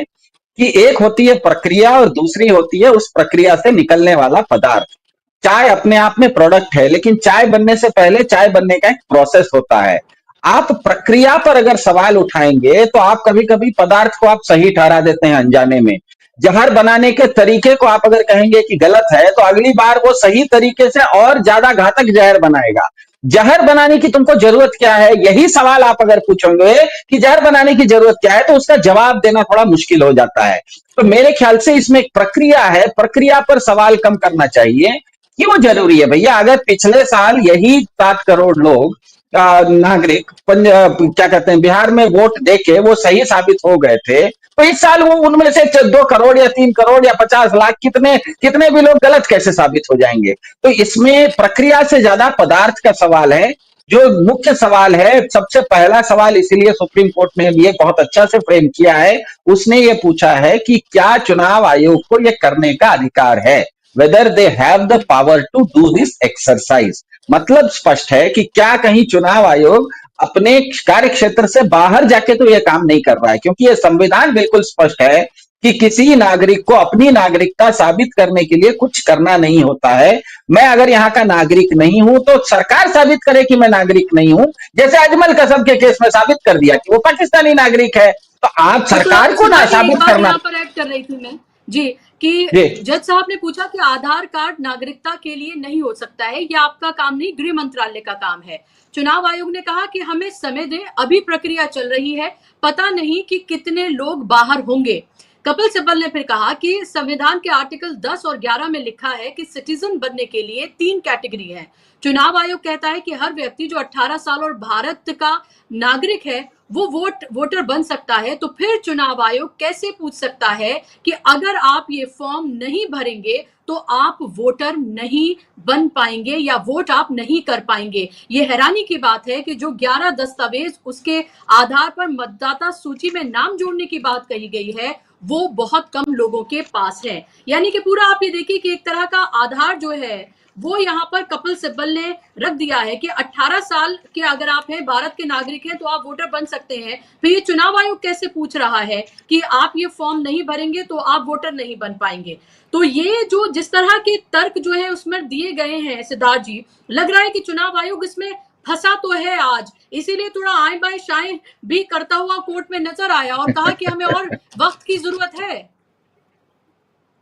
कि एक होती है प्रक्रिया और दूसरी होती है उस प्रक्रिया से निकलने वाला पदार्थ। चाय अपने आप में प्रोडक्ट है, लेकिन चाय बनने से पहले चाय बनने का एक प्रोसेस होता है। आप प्रक्रिया पर अगर सवाल उठाएंगे तो आप कभी कभी पदार्थ को आप सही ठहरा देते हैं अनजाने में। जहर बनाने के तरीके को आप अगर कहेंगे कि गलत है तो अगली बार वो सही तरीके से और ज्यादा घातक जहर बनाएगा। जहर बनाने की तुमको जरूरत क्या है, यही सवाल आप अगर पूछोगे कि जहर बनाने की जरूरत क्या है, तो उसका जवाब देना थोड़ा मुश्किल हो जाता है। तो मेरे ख्याल से इसमें एक प्रक्रिया है, प्रक्रिया पर सवाल कम करना चाहिए। क्यों जरूरी है भैया? अगर पिछले साल यही 7 करोड़ लोग नागरिक क्या कहते हैं बिहार में वोट देके वो सही साबित हो गए थे, तो इस साल वो उनमें से 2 करोड़ या 3 करोड़ या 50 लाख कितने भी लोग गलत कैसे साबित हो जाएंगे? तो इसमें प्रक्रिया से ज्यादा पदार्थ का सवाल है। जो मुख्य सवाल है, सबसे पहला सवाल, इसीलिए सुप्रीम कोर्ट ने भी बहुत अच्छा से फ्रेम किया है। उसने ये पूछा है कि क्या चुनाव आयोग को ये करने का अधिकार है, whether they have the power to do this exercise. मतलब स्पष्ट है कि क्या कहीं चुनाव आयोग अपने कार्य क्षेत्र से बाहर जाके तो यह काम नहीं कर रहा है, क्योंकि यह संविधान बिल्कुल स्पष्ट है कि किसी नागरिक को अपनी नागरिकता साबित करने के लिए कुछ करना नहीं होता है। मैं अगर यहाँ का नागरिक नहीं हूं तो सरकार साबित करे कि मैं नागरिक नहीं हूं, जैसे अजमल कसब के केस में साबित कर दिया कि वो पाकिस्तानी नागरिक है। तो आप सरकार को ना साबित करना। यहाँ पर ऐड कर रही थी मैं जी कि जज साहब ने पूछा कि आधार कार्ड नागरिकता के लिए नहीं हो सकता है, ये आपका काम नहीं, गृह मंत्रालय का काम है। चुनाव आयोग ने कहा कि हमें समय दें, अभी प्रक्रिया चल रही है, पता नहीं कि कितने लोग बाहर होंगे। कपिल सिब्बल ने फिर कहा कि संविधान के आर्टिकल 10 और 11 में लिखा है कि सिटीजन बनने के लिए 3 कैटेगरी है। चुनाव आयोग कहता है कि हर व्यक्ति जो 18 साल और भारत का नागरिक है वो वोटर बन सकता है। तो फिर चुनाव आयोग कैसे पूछ सकता है कि अगर आप ये फॉर्म नहीं भरेंगे तो आप वोटर नहीं बन पाएंगे या वोट आप नहीं कर पाएंगे। ये हैरानी की बात है कि जो 11 दस्तावेज उसके आधार पर मतदाता सूची में नाम जोड़ने की बात कही गई है वो बहुत कम लोगों के पास है। यानी कि पूरा आप ये देखिए कि एक तरह का आधार जो है वो यहाँ पर कपिल सिब्बल ने रख दिया है कि 18 साल के अगर आप हैं, भारत के नागरिक हैं, तो आप वोटर बन सकते हैं। तो ये चुनाव आयोग कैसे पूछ रहा है कि आप ये फॉर्म नहीं भरेंगे तो आप वोटर नहीं बन पाएंगे। तो ये जो जिस तरह के तर्क जो है उसमें दिए गए हैं सिद्धार्थ जी, लग रहा है कि चुनाव आयोग इसमें फंसा तो है आज, इसीलिए थोड़ा आए बाय शाए भी करता हुआ कोर्ट में नजर आया और कहा कि हमें और वक्त की जरूरत है।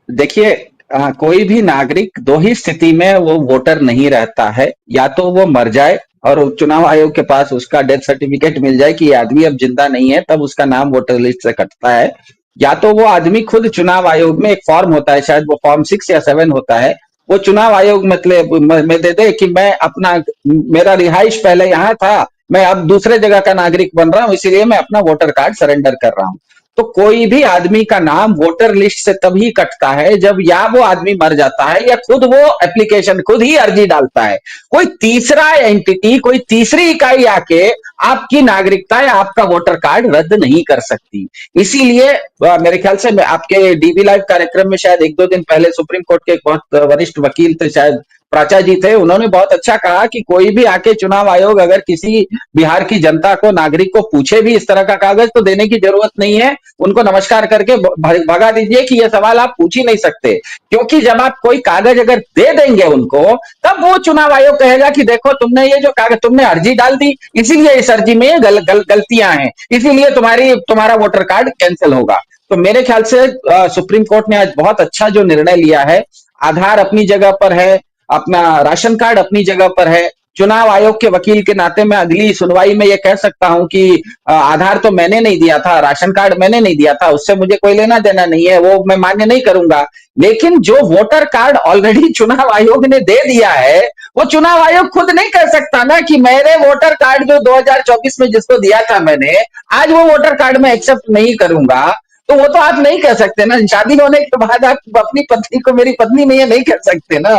देखिए, कोई भी नागरिक दो ही स्थिति में वो वोटर नहीं रहता है, या तो वो मर जाए और चुनाव आयोग के पास उसका डेथ सर्टिफिकेट मिल जाए कि ये आदमी अब जिंदा नहीं है, तब उसका नाम वोटर लिस्ट से कटता है, या तो वो आदमी खुद चुनाव आयोग में एक फॉर्म होता है, शायद वो फॉर्म 6 या 7 होता है, वो चुनाव आयोग मतलब में दे दे कि मैं अपना मेरा रिहाइश पहले यहाँ था, मैं अब दूसरे जगह का नागरिक बन रहा हूं, इसीलिए मैं अपना वोटर कार्ड सरेंडर कर रहा हूं। तो कोई भी आदमी का नाम वोटर लिस्ट से तभी कटता है जब या वो आदमी मर जाता है या खुद वो एप्लीकेशन खुद ही अर्जी डालता है। कोई तीसरा एंटिटी, कोई तीसरी इकाई आके आपकी नागरिकता या आपका वोटर कार्ड रद्द नहीं कर सकती। इसीलिए मेरे ख्याल से आपके डीबी लाइव कार्यक्रम में शायद 1-2 दिन पहले सुप्रीम कोर्ट के एक बहुत वरिष्ठ वकील थे, शायद प्राचा जी थे, उन्होंने बहुत अच्छा कहा कि कोई भी आके चुनाव आयोग अगर किसी बिहार की जनता को, नागरिक को पूछे भी इस तरह का कागज तो देने की जरूरत नहीं है, उनको नमस्कार करके भगा दीजिए कि ये सवाल आप पूछ ही नहीं सकते। क्योंकि जब आप कोई कागज अगर दे देंगे उनको, तब वो चुनाव आयोग कहेगा कि देखो तुमने ये जो कागज, तुमने अर्जी डाल दी, इसीलिए इस अर्जी में गलतियां हैं, इसीलिए तुम्हारा वोटर कार्ड कैंसिल होगा। तो मेरे ख्याल से सुप्रीम कोर्ट ने आज बहुत अच्छा जो निर्णय लिया है, आधार अपनी जगह पर है, अपना राशन कार्ड अपनी जगह पर है। चुनाव आयोग के वकील के नाते मैं अगली सुनवाई में ये कह सकता हूं कि आधार तो मैंने नहीं दिया था, राशन कार्ड मैंने नहीं दिया था, उससे मुझे कोई लेना देना नहीं है, वो मैं मान्य नहीं करूंगा। लेकिन जो वोटर कार्ड ऑलरेडी चुनाव आयोग ने दे दिया है, वो चुनाव आयोग खुद नहीं कह सकता ना कि मेरे वोटर कार्ड जो 2024 में जिसको दिया था मैंने, आज वो वोटर कार्ड में एक्सेप्ट नहीं करूंगा। तो वो तो आप नहीं कह सकते ना, शादी होने के बाद आप अपनी पत्नी को मेरी पत्नी नहीं है नहीं कह सकते ना,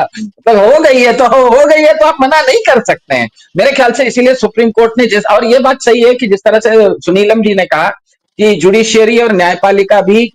तो हो गई है तो हो गई है, तो आप मना नहीं कर सकते हैं मेरे ख्याल से। इसीलिए सुप्रीम कोर्ट ने और ये बात सही है कि जिस तरह से सुनीलम जी ने कहा कि जुडिशियरी और न्यायपालिका भी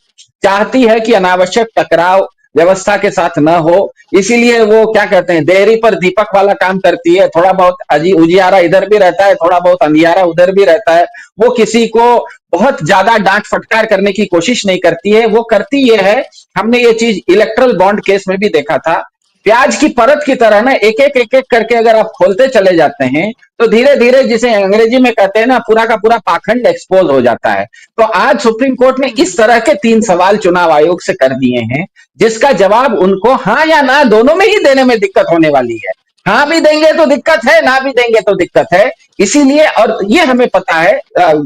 चाहती है कि अनावश्यक टकराव व्यवस्था के साथ न हो, इसीलिए वो क्या कहते हैं, देहरी पर दीपक वाला काम करती है, थोड़ा बहुत उजियारा इधर भी रहता है, थोड़ा बहुत अंधियारा उधर भी रहता है। वो किसी को बहुत ज्यादा डांट फटकार करने की कोशिश नहीं करती है, वो करती ये है, हमने ये चीज इलेक्ट्रल बॉन्ड केस में भी देखा था, प्याज की परत की तरह ना एक एक करके अगर आप खोलते चले जाते हैं तो धीरे धीरे, जिसे अंग्रेजी में कहते हैं ना, पूरा का पूरा पाखंड एक्सपोज हो जाता है। तो आज सुप्रीम कोर्ट ने इस तरह के 3 सवाल चुनाव आयोग से कर दिए हैं, जिसका जवाब उनको हाँ या ना दोनों में ही देने में दिक्कत होने वाली है। हाँ भी देंगे तो दिक्कत है, ना भी देंगे तो दिक्कत है। इसीलिए, और ये हमें पता है,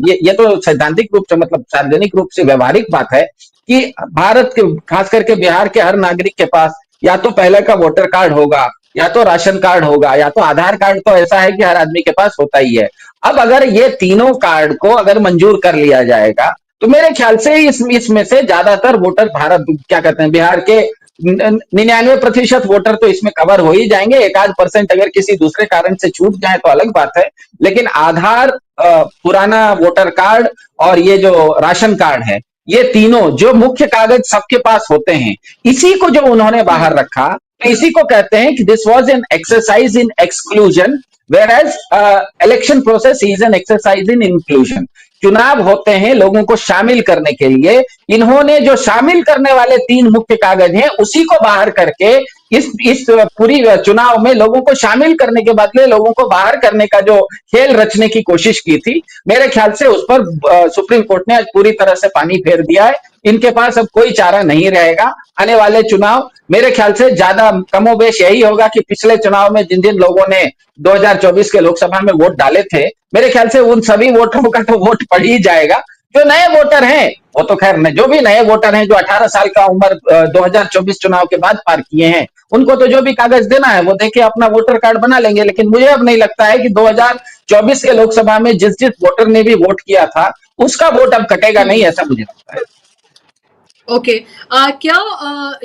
ये तो सैद्धांतिक रूप से, मतलब सार्वजनिक रूप से व्यवहारिक बात है कि भारत के, खास करके बिहार के हर नागरिक के पास या तो पहले का वोटर कार्ड होगा, या तो राशन कार्ड होगा, या तो आधार कार्ड, तो ऐसा है कि हर आदमी के पास होता ही है। अब अगर ये तीनों कार्ड को अगर मंजूर कर लिया जाएगा तो मेरे ख्याल से इसमें से ज्यादातर वोटर भारत, क्या कहते हैं, बिहार के 99% वोटर तो इसमें कवर हो ही जाएंगे। 1-8% अगर किसी दूसरे कारण से छूट जाए तो अलग बात है, लेकिन आधार, पुराना वोटर कार्ड और ये जो राशन कार्ड है, ये तीनों जो मुख्य कागज सबके पास होते हैं, इसी को जो उन्होंने बाहर रखा, तो इसी को कहते हैं कि this was an exercise in exclusion, whereas election process is an exercise in inclusion. चुनाव होते हैं लोगों को शामिल करने के लिए, इन्होंने जो शामिल करने वाले 3 मुख्य कागज हैं उसी को बाहर करके इस पूरी चुनाव में लोगों को शामिल करने के बदले लोगों को बाहर करने का जो खेल रचने की कोशिश की थी, मेरे ख्याल से उस पर सुप्रीम कोर्ट ने आज पूरी तरह से पानी फेर दिया है। इनके पास अब कोई चारा नहीं रहेगा। आने वाले चुनाव मेरे ख्याल से ज्यादा कमोबेश यही होगा कि पिछले चुनाव में जिन जिन लोगों ने 2024 के लोकसभा में वोट डाले थे, मेरे ख्याल से उन सभी वोटरों का तो वोट पड़ ही जाएगा। जो नए वोटर हैं वो तो खैर जो भी नए वोटर हैं जो 18 साल का उम्र 2024 चुनाव के बाद पार किए हैं, उनको तो जो भी कागज देना है वो देके अपना वोटर कार्ड बना लेंगे। लेकिन मुझे अब नहीं लगता है कि 2024 के लोकसभा में जिस जिस वोटर ने भी वोट किया था उसका वोट अब कटेगा नहीं, ऐसा मुझे लगता है। ओके। क्या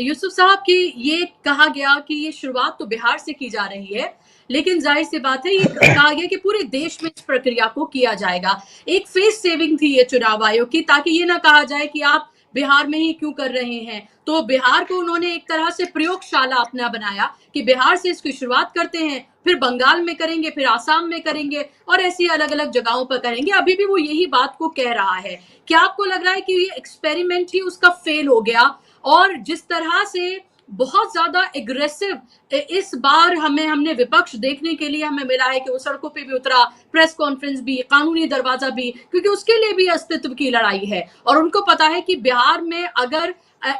यूसुफ साहब की ये कहा गया कि ये शुरुआत तो बिहार से की जा रही है, लेकिन जाहिर सी बात है ये कहा गया कि पूरे देश में इस प्रक्रिया को किया जाएगा। एक फेस सेविंग थी ये चुनाव आयोग की, ताकि ये ना कहा जाए कि आप बिहार में ही क्यों कर रहे हैं। तो बिहार को उन्होंने एक तरह से प्रयोगशाला अपना बनाया कि बिहार से इसकी शुरुआत करते हैं, फिर बंगाल में करेंगे, फिर आसाम में करेंगे और ऐसी अलग अलग जगहों पर करेंगे। अभी भी वो यही बात को कह रहा है। क्या आपको लग रहा है कि ये एक्सपेरिमेंट ही उसका फेल हो गया? और जिस तरह से बहुत ज्यादा एग्रेसिव इस बार हमने विपक्ष देखने के लिए हमें मिला है कि वो सड़कों पे भी उतरा, प्रेस कॉन्फ्रेंस भी, कानूनी दरवाजा भी, क्योंकि उसके लिए भी अस्तित्व की लड़ाई है और उनको पता है कि बिहार में अगर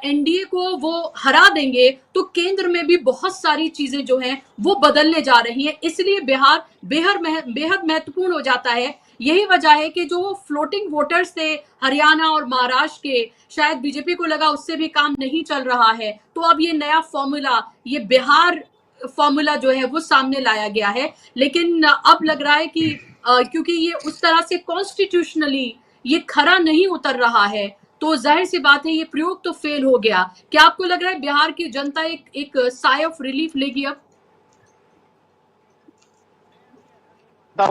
एनडीए को वो हरा देंगे तो केंद्र में भी बहुत सारी चीजें जो हैं वो बदलने जा रही हैं। इसलिए बिहार बेहद महत्वपूर्ण हो जाता है। यही वजह है कि जो फ्लोटिंग वोटर्स थे हरियाणा और महाराष्ट्र के, शायद बीजेपी को लगा उससे भी काम नहीं चल रहा है, तो अब ये नया फॉर्मूला, ये बिहार फॉर्मूला जो है वो सामने लाया गया है। लेकिन अब लग रहा है कि क्योंकि ये उस तरह से कॉन्स्टिट्यूशनली ये खरा नहीं उतर रहा है, तो जाहिर सी बात है ये प्रयोग तो फेल हो गया। क्या आपको लग रहा है बिहार की जनता एक साई ऑफ रिलीफ लेगी अब?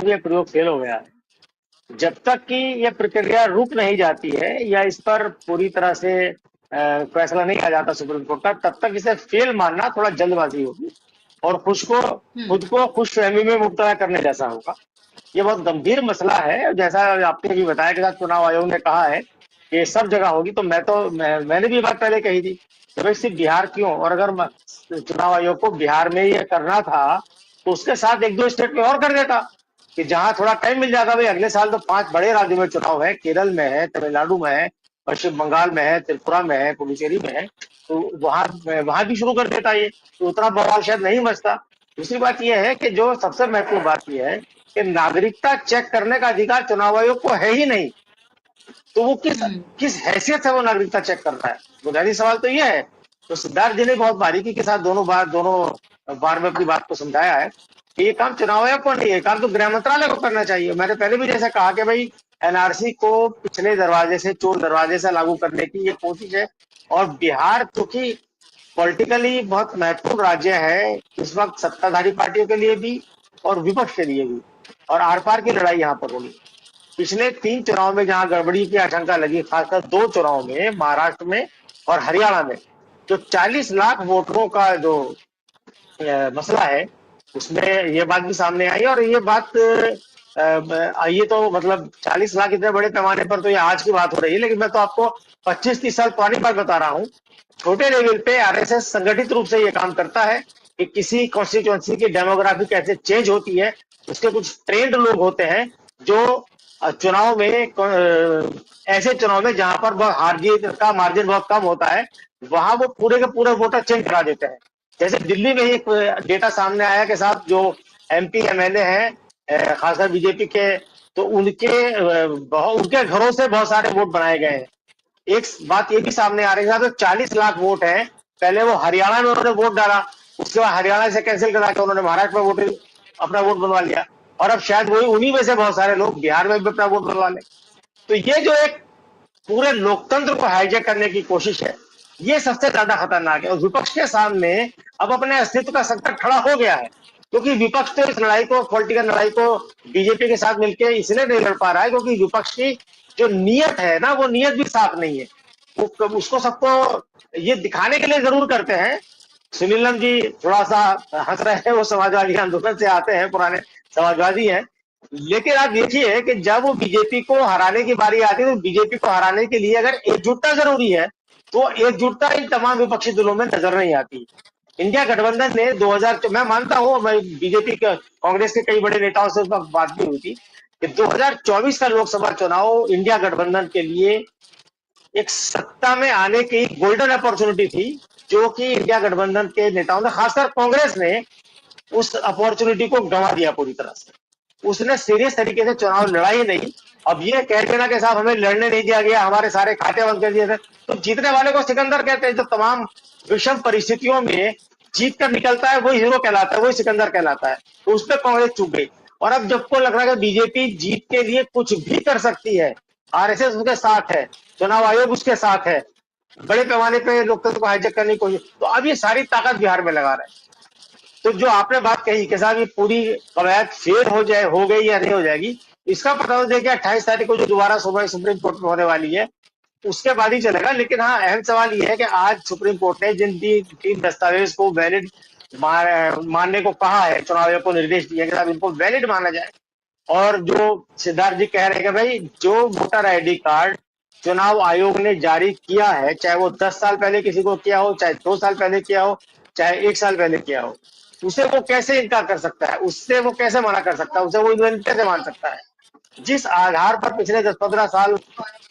ये प्रयोग फेल हो गया है। जब तक कि यह प्रक्रिया रुक नहीं जाती है या इस पर पूरी तरह से फैसला नहीं आ जाता सुप्रीम कोर्ट का, तब तक इसे फेल मानना थोड़ा जल्दबाजी होगी और खुद को खुशफहमी में मुब्तला करने जैसा होगा। ये बहुत गंभीर मसला है। जैसा आपने भी बताया कि चुनाव आयोग ने कहा है कि सब जगह होगी, तो मैंने भी बात पहले कही थी कि भाई सिर्फ बिहार क्यों, और अगर चुनाव आयोग को बिहार में ये करना था तो उसके साथ एक दो स्टेट में और कर देता कि जहां थोड़ा टाइम मिल जाता। भाई अगले साल तो 5 बड़े राज्यों में चुनाव है, केरल में है, तमिलनाडु में है, पश्चिम बंगाल में है, त्रिपुरा में है, पुडुचेरी में है, तो वहां भी शुरू कर देता ये, तो उतना बवाल शायद नहीं मचता। दूसरी बात यह है कि जो सबसे महत्वपूर्ण बात यह है कि नागरिकता चेक करने का अधिकार चुनाव आयोग को है ही नहीं, तो वो किस हैसियत से वो नागरिकता चेक करता है? बुनियादी सवाल तो ये है। तो सिद्धार्थ जी ने बहुत बारीकी के साथ दोनों बार में अपनी बात को समझाया है कि ये काम चुनाव आयोग को नहीं है, काम तो गृह मंत्रालय को करना चाहिए। मैंने पहले भी जैसा कहा कि भाई एनआरसी को पिछले दरवाजे से, चोर दरवाजे से लागू करने की ये कोशिश है। और बिहार क्योंकि पॉलिटिकली बहुत महत्वपूर्ण राज्य है इस वक्त, सत्ताधारी पार्टियों के लिए भी और विपक्ष के लिए भी, और आर पार की लड़ाई यहाँ पर होगी। पिछले 3 चुनाव में जहां गड़बड़ी की आशंका लगी, खासकर 2 चुनाव में, महाराष्ट्र में और हरियाणा में, जो 40 लाख वोटरों का जो मसला है, उसमें ये बात भी सामने आई। और ये बात ये तो मतलब 40 लाख इतने बड़े पैमाने पर तो ये आज की बात हो रही है, लेकिन मैं तो आपको 25-30 साल पुरानी बात बता रहा हूँ। छोटे लेवल पे आरएसएस संगठित रूप से ये काम करता है कि किसी कॉन्स्टिट्यूएंसी की डेमोग्राफी कैसे चेंज होती है, उसके कुछ ट्रेंड लोग होते हैं जो चुनाव में, ऐसे चुनाव में जहां पर हार जीत का मार्जिन बहुत कम होता है, वहां वो पूरे के पूरे वोटर चेंज करा देते हैं। जैसे दिल्ली में एक डेटा सामने आया कि साहब जो एमपी एमएलए हैं खासकर बीजेपी के, तो उनके घरों से बहुत सारे वोट बनाए गए हैं। एक बात ये भी सामने आ रही है, तो 40 लाख वोट हैं, पहले वो हरियाणा में उन्होंने वोट डाला, उसके बाद हरियाणा से कैंसिल करा के उन्होंने महाराष्ट्र में अपना वोट बनवा लिया, और अब शायद वही उन्हीं में से बहुत सारे लोग बिहार में भी अपना वोट बनवा लें। तो ये जो एक पूरे लोकतंत्र को हाईजैक करने की कोशिश है, ये सबसे ज्यादा खतरनाक है। और विपक्ष के सामने अब अपने अस्तित्व का संकट खड़ा हो गया है, क्योंकि विपक्ष तो इस लड़ाई को, पॉलिटिकल लड़ाई को बीजेपी के साथ मिलकर इसलिए नहीं लड़ पा रहा है क्योंकि विपक्ष की जो नीयत है ना, वो नीयत भी साफ नहीं है। वो उसको सबको ये दिखाने के लिए जरूर करते हैं। सुनीलम जी थोड़ा सा हंस रहे हैं, वो समाजवादी आंदोलन से आते हैं, पुराने समाजवादी हैं, लेकिन आप देखिए कि जब वो बीजेपी को हराने की बारी आती है, तो बीजेपी को हराने के लिए अगर एकजुटता जरूरी है, तो एकजुटता इन तमाम विपक्षी दलों में नजर नहीं आती। इंडिया गठबंधन ने 2000, मैं मानता हूं, मैं बीजेपी के, कांग्रेस के कई बड़े नेताओं से बात भी हुई थी कि 2024 का लोकसभा चुनाव इंडिया गठबंधन के लिए एक सत्ता में आने की गोल्डन अपॉर्चुनिटी थी, जो कि इंडिया गठबंधन के नेताओं ने, खासकर कांग्रेस ने, उस अपॉर्चुनिटी को गंवा दिया पूरी तरह से। उसने सीरियस तरीके से चुनाव लड़ा ही नहीं, अब ये कह देना कि साहब हमें लड़ने नहीं दिया गया, हमारे सारे खाते बंद कर दिए थे, तो जीतने वाले को सिकंदर कहते हैं। जो तमाम विषम परिस्थितियों में जीत कर निकलता है वही हीरो कहलाता है, वही सिकंदर कहलाता है। तो उस पर कांग्रेस चूक गई। और अब जब को लग रहा है कि बीजेपी जीत के लिए कुछ भी कर सकती है, आरएसएस उसके साथ है, चुनाव आयोग उसके साथ है, बड़े पैमाने पे लोकतंत्र को हाईजेक करने की कोशिश, तो अब ये सारी ताकत बिहार में लगा रहे हैं। तो जो आपने बात कही कि साहब ये पूरी कवायद फेल हो गई या नहीं हो जाएगी, इसका पता तो देखिए 28 तारीख को जो दोबारा सुबह सुप्रीम कोर्ट में होने वाली है उसके बाद ही चलेगा। लेकिन हाँ, अहम सवाल ये है कि आज सुप्रीम कोर्ट ने जिन तीन दस्तावेज को वैलिड मानने को कहा है, चुनाव आयोग को निर्देश दिया कि साहब इनको वैलिड माना जाए। और जो सिद्धार्थ जी कह रहे हैं कि भाई जो वोटर आईडी कार्ड चुनाव आयोग ने जारी किया है, चाहे वो 10 साल पहले किसी को किया हो, चाहे 2 साल पहले किया हो, चाहे 1 साल पहले किया हो, उसे वो कैसे इनकार कर सकता है, उससे वो कैसे मना कर सकता है, उसे वो इन्वेंट कैसे मान सकता है। जिस आधार पर पिछले 10-15 साल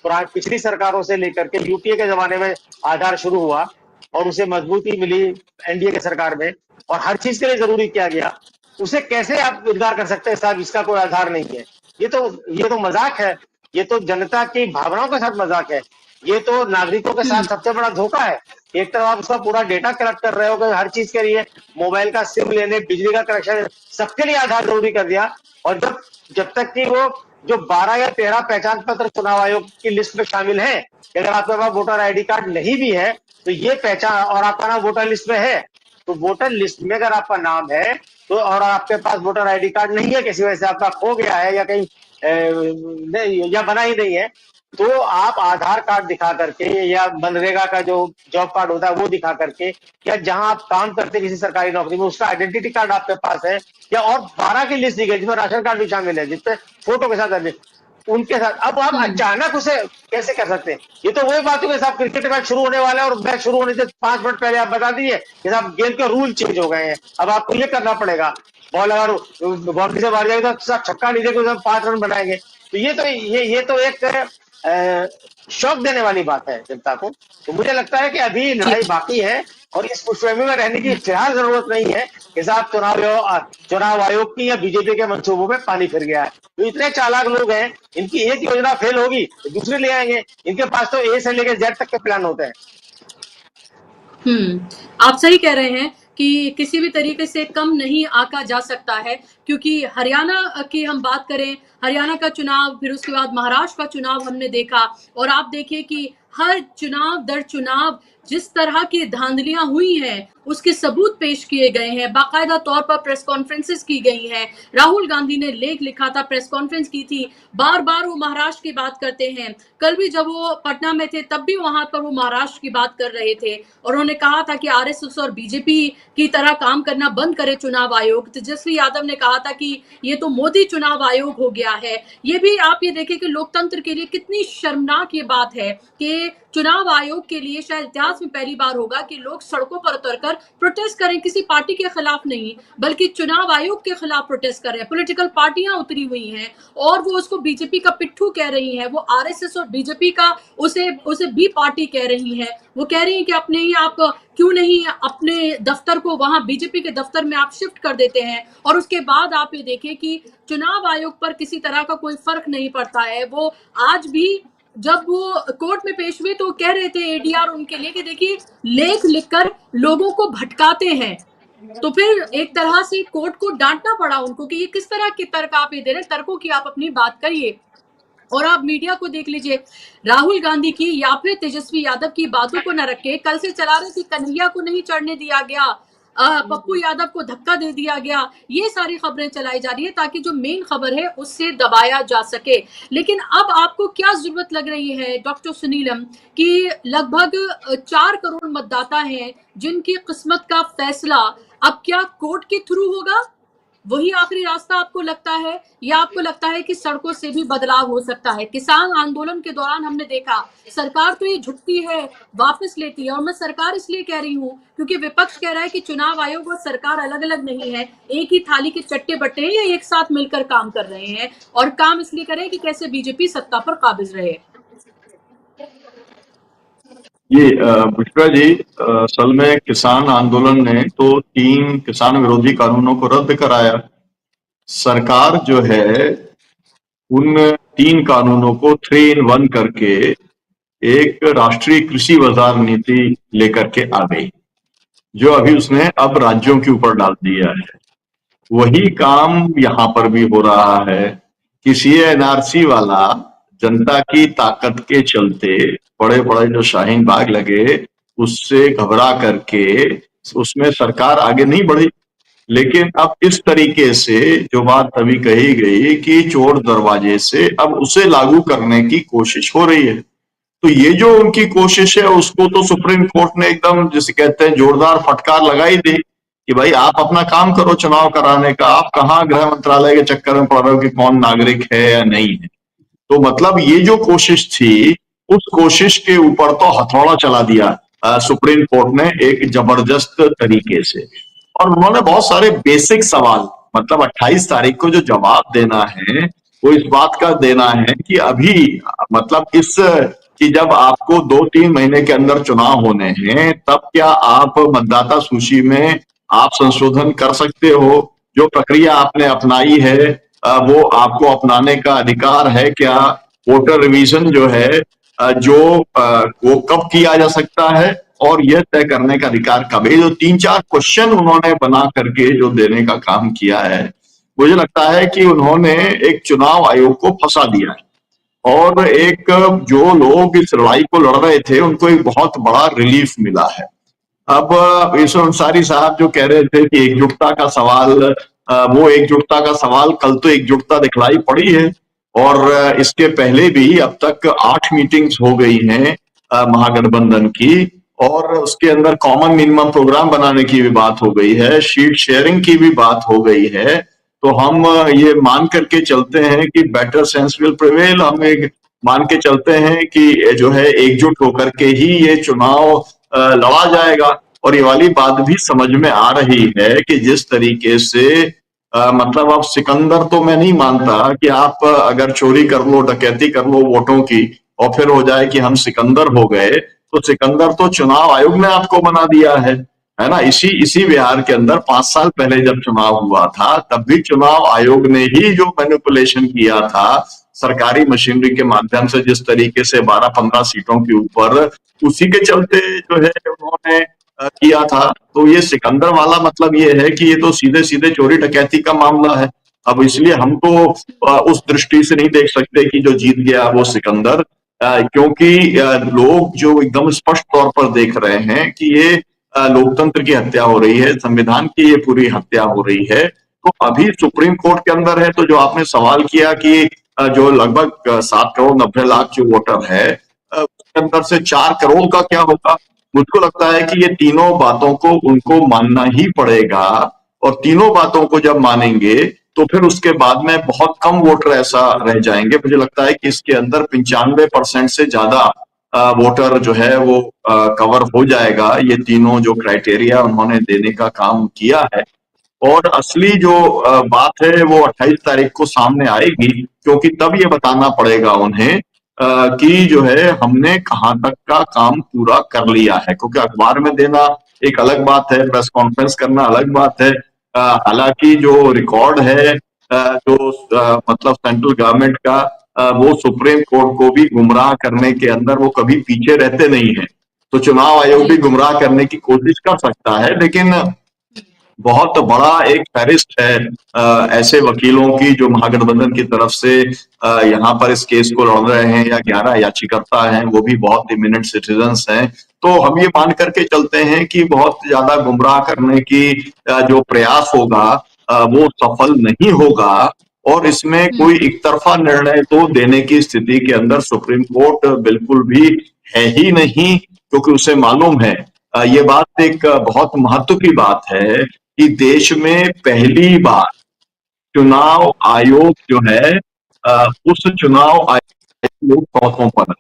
पिछली सरकारों से लेकर के यूपीए के जमाने में आधार शुरू हुआ और उसे मजबूती मिली एनडीए के सरकार में और हर चीज के लिए जरूरी किया गया, उसे कैसे आप इनकार कर सकते हैं साहब इसका कोई आधार नहीं है। ये तो मजाक है, ये तो जनता की भावनाओं के साथ मजाक है, ये तो नागरिकों के साथ सबसे बड़ा धोखा है। एक तरफ आप उसका पूरा डेटा कलेक्ट कर रहे हो कि हर चीज के लिए मोबाइल का सिम लेने, बिजली का कनेक्शन, सबके लिए आधार जरूरी कर दिया। और जब तक कि वो जो 12 या 13 पहचान पत्र चुनाव आयोग की लिस्ट में शामिल है, अगर आपके पास वोटर आईडी कार्ड नहीं भी है तो ये पहचान और आपका नाम वोटर लिस्ट में है, तो वोटर लिस्ट में अगर आपका नाम है तो और आपके पास वोटर आईडी कार्ड नहीं है, किसी वजह से आपका खो गया है या कहीं या बना ही नहीं है, तो आप आधार कार्ड दिखा करके या मनरेगा का जो जॉब कार्ड होता है वो दिखा करके, या जहां आप काम करते किसी सरकारी नौकरी में उसका आइडेंटिटी कार्ड आपके पास है, या और 12 की लिस्ट दी गई जिसमें राशन कार्ड भी शामिल है, जिसपे फोटो के साथ उनके साथ, अब आप अचानक उसे कैसे कर सकते हैं। ये तो वही बात है साहब, क्रिकेट मैच शुरू होने वाला है और मैच शुरू होने से 5 मिनट पहले आप बता दीजिए कि साहब गेम के रूल चेंज हो गए हैं, अब आपको ये करना पड़ेगा, बॉल अगर बाउंड्री से बाहर जाएगी तो छक्का नहीं देगा, 5 रन बनाएंगे। तो ये तो एक शौक देने वाली बात है जनता को। तो मुझे लगता है कि अभी लड़ाई बाकी है और इस पुष्पभूमि में रहने की फिलहाल जरूरत नहीं है कि साहब चुनाव आयोग की या बीजेपी के मंसूबों में पानी फिर गया है। तो इतने चालाक लोग हैं, इनकी एक योजना फेल होगी तो दूसरी ले आएंगे, इनके पास तो ए से लेकर जेड तक के प्लान होते हैं। आप सही कह रहे हैं कि किसी भी तरीके से कम नहीं आंका जा सकता है, क्योंकि हरियाणा की हम बात करें, हरियाणा का चुनाव, फिर उसके बाद महाराष्ट्र का चुनाव हमने देखा, और आप देखिए कि हर चुनाव दर चुनाव जिस तरह की धांधलियां हुई हैं उसके सबूत पेश किए गए हैं, बाकायदा तौर पर प्रेस कॉन्फ्रेंसेस की गई हैं। राहुल गांधी ने लेख लिखा था, प्रेस कॉन्फ्रेंस की थी, बार बार वो महाराष्ट्र की बात करते हैं। कल भी जब वो पटना में थे तब भी वहां पर वो महाराष्ट्र की बात कर रहे थे और उन्होंने कहा था कि आरएसएस और बीजेपी की तरह काम करना बंद करे चुनाव आयोग। तेजस्वी यादव ने कहा था कि ये तो मोदी चुनाव आयोग हो गया है। ये भी आप ये देखें कि लोकतंत्र के लिए कितनी शर्मनाक ये बात है कि चुनाव आयोग के लिए शायद इतिहास में पहली बार होगा कि लोग सड़कों पर उतरकर प्रोटेस्ट करें, किसी पार्टी के खिलाफ नहीं बल्कि चुनाव आयोग के खिलाफ प्रोटेस्ट कर रहे हैं। पॉलिटिकल पार्टियां उतरी हुई हैं और वो उसको बीजेपी का पिट्ठू कह रही हैं, वो आरएसएस और बीजेपी का उसे बी पार्टी कह रही हैं। वो कह रही हैं कि अपने ही आप क्यों नहीं अपने दफ्तर को वहां बीजेपी के दफ्तर में आप शिफ्ट कर देते हैं, और उसके बाद आप ये देखें कि चुनाव आयोग पर किसी तरह का कोई फर्क नहीं पड़ता है। वो आज भी जब वो कोर्ट में पेश हुए तो कह रहे थे एडीआर उनके लिए कि देखिए लेख लिखकर लोगों को भटकाते हैं, तो फिर एक तरह से कोर्ट को डांटना पड़ा उनको कि ये किस तरह के तर्क आप ये दे रहे हैं, तर्कों की आप अपनी बात करिए। और आप मीडिया को देख लीजिए, राहुल गांधी की या फिर तेजस्वी यादव की बातों को न रखे, कल से चला रहे कि कन्हैया को नहीं चढ़ने दिया गया, पप्पू यादव को धक्का दे दिया गया, ये सारी खबरें चलाई जा रही है ताकि जो मेन खबर है उससे दबाया जा सके। लेकिन अब आपको क्या जरूरत लग रही है डॉक्टर सुनीलम कि लगभग 4 करोड़ मतदाता हैं जिनकी किस्मत का फैसला अब क्या कोर्ट के थ्रू होगा, वही आखिरी रास्ता आपको लगता है, या आपको लगता है कि सड़कों से भी बदलाव हो सकता है? किसान आंदोलन के दौरान हमने देखा सरकार तो ये झुकती है, वापस लेती है, और मैं सरकार इसलिए कह रही हूँ क्योंकि विपक्ष कह रहा है कि चुनाव आयोग और सरकार अलग अलग नहीं है, एक ही थाली के चट्टे बट्टे हैं, ये एक साथ मिलकर काम कर रहे हैं और काम इसलिए करें कि कैसे बीजेपी सत्ता पर काबिज रहे। ये पुष्पा जी, असल में किसान आंदोलन ने तो 3 किसान विरोधी कानूनों को रद्द कराया। सरकार जो है उन 3 कानूनों को 3 in 1 करके एक राष्ट्रीय कृषि बाजार नीति लेकर के आ गई, जो अभी उसने अब राज्यों के ऊपर डाल दिया है। वही काम यहाँ पर भी हो रहा है कि CA/NRC वाला जनता की ताकत के चलते बड़े बड़े जो शाहीन बाग लगे उससे घबरा करके उसमें सरकार आगे नहीं बढ़ी। लेकिन अब इस तरीके से जो बात अभी कही गई कि चोर दरवाजे से, अब उसे लागू करने की कोशिश हो रही है। तो ये जो उनकी कोशिश है उसको तो सुप्रीम कोर्ट ने एकदम जिसे कहते हैं जोरदार फटकार लगाई दी कि भाई आप अपना काम करो चुनाव कराने का, आप कहाँ गृह मंत्रालय के चक्कर में पड़ रहे हो कि कौन नागरिक है या नहीं है। तो मतलब ये जो कोशिश थी उस कोशिश के ऊपर तो हथौड़ा चला दिया सुप्रीम कोर्ट ने एक जबरदस्त तरीके से। और उन्होंने बहुत सारे बेसिक सवाल, मतलब 28 तारीख को जो जवाब देना है वो इस बात का देना है कि अभी मतलब इस कि जब आपको 2-3 महीने के अंदर चुनाव होने हैं तब क्या आप मतदाता सूची में आप संशोधन कर सकते हो? जो प्रक्रिया आपने अपनाई है वो आपको अपनाने का अधिकार है क्या? वोटर रिवीजन जो है वो कब किया जा सकता है और यह तय करने का अधिकार कब है? जो 3-4 क्वेश्चन उन्होंने बना करके जो देने का काम किया है, मुझे लगता है कि उन्होंने एक चुनाव आयोग को फंसा दिया है। और एक जो लोग इस लड़ाई को लड़ रहे थे उनको एक बहुत बड़ा रिलीफ मिला है। अब ईश्वर अंसारी साहब जो कह रहे थे कि एकजुटता का सवाल, वो एकजुटता का सवाल कल तो एकजुटता दिखलाई पड़ी है। और इसके पहले भी अब तक 8 मीटिंग्स हो गई हैं महागठबंधन की, और उसके अंदर कॉमन मिनिमम प्रोग्राम बनाने की भी बात हो गई है, शीट शेयरिंग की भी बात हो गई है। तो हम ये मान करके चलते हैं कि बेटर सेंस विल प्रिवेल, हम एक मान के चलते हैं कि जो है एकजुट होकर के ही ये चुनाव लड़ा जाएगा। और ये वाली बात भी समझ में आ रही है कि जिस तरीके से मतलब अब सिकंदर तो मैं नहीं मानता कि आप अगर चोरी कर लो, डकैती कर लो वोटों की और फिर हो जाए कि हम सिकंदर हो गए, तो सिकंदर तो चुनाव आयोग ने आपको बना दिया है ना। इसी बिहार के अंदर 5 साल पहले जब चुनाव हुआ था तब भी चुनाव आयोग ने ही जो मैनिपुलेशन किया था सरकारी मशीनरी के माध्यम से, जिस तरीके से 12-15 सीटों के ऊपर, उसी के चलते जो है उन्होंने किया था। तो ये सिकंदर वाला मतलब ये है कि ये तो सीधे सीधे चोरी डकैती का मामला है। अब इसलिए हम तो उस दृष्टि से नहीं देख सकते कि जो जीत गया वो सिकंदर, क्योंकि लोग जो एकदम स्पष्ट तौर पर देख रहे हैं कि ये लोकतंत्र की हत्या हो रही है, संविधान की ये पूरी हत्या हो रही है। तो अभी सुप्रीम कोर्ट के अंदर है। तो जो आपने सवाल किया कि जो लगभग 7 करोड़ 90 लाख जो वोटर है उसके अंदर से 4 करोड़ का क्या होगा, मुझको लगता है कि ये तीनों बातों को उनको मानना ही पड़ेगा। और तीनों बातों को जब मानेंगे तो फिर उसके बाद में बहुत कम वोटर ऐसा रह जाएंगे। मुझे लगता है कि इसके अंदर 95% से ज्यादा वोटर जो है वो कवर हो जाएगा। ये तीनों जो क्राइटेरिया उन्होंने देने का काम किया है। और असली जो बात है वो 28 तारीख को सामने आएगी, क्योंकि तब ये बताना पड़ेगा उन्हें कि जो है हमने कहाँ तक का काम पूरा कर लिया है। क्योंकि अखबार में देना एक अलग बात है, प्रेस कॉन्फ्रेंस करना अलग बात है। हालांकि जो रिकॉर्ड है जो मतलब सेंट्रल गवर्नमेंट का, वो सुप्रीम कोर्ट को भी गुमराह करने के अंदर वो कभी पीछे रहते नहीं है। तो चुनाव आयोग भी गुमराह करने की कोशिश कर सकता है, लेकिन बहुत बड़ा एक फहरिस्त है ऐसे वकीलों की जो महागठबंधन की तरफ से यहाँ पर इस केस को लड़ रहे हैं, या 11 याचिकर्ता हैं, वो भी बहुत इमिनेंट सिटीजन्स हैं। तो हम ये मान करके चलते हैं कि बहुत ज्यादा गुमराह करने की जो प्रयास होगा वो सफल नहीं होगा। और इसमें कोई एक तरफा निर्णय तो देने की स्थिति के अंदर सुप्रीम कोर्ट बिल्कुल भी है ही नहीं, क्योंकि उसे मालूम है ये बात एक बहुत महत्व की बात है कि देश में पहली बार चुनाव आयोग जो है उस चुनाव आयोग लोग सौतों पर।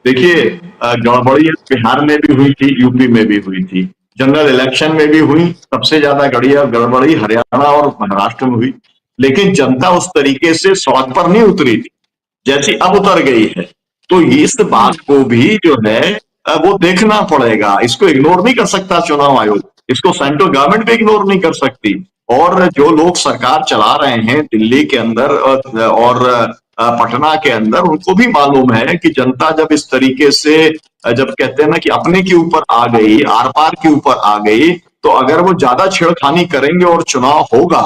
देखिए गड़बड़ी बिहार में भी हुई थी, यूपी में भी हुई थी, जनरल इलेक्शन में भी हुई, सबसे ज्यादा गड़बड़ी हरियाणा और महाराष्ट्र में हुई। लेकिन जनता उस तरीके से सड़क पर नहीं उतरी थी जैसी अब उतर गई है। तो इस बात को भी जो है वो देखना पड़ेगा। इसको इग्नोर नहीं कर सकता चुनाव आयोग, इसको सेंट्रल गवर्नमेंट भी इग्नोर नहीं कर सकती। और जो लोग सरकार चला रहे हैं दिल्ली के अंदर और पटना के अंदर, उनको भी मालूम है कि जनता जब इस तरीके से जब कहते हैं ना कि अपने के ऊपर आ गई, आर पार के ऊपर आ गई, तो अगर वो ज्यादा छेड़खानी करेंगे और चुनाव होगा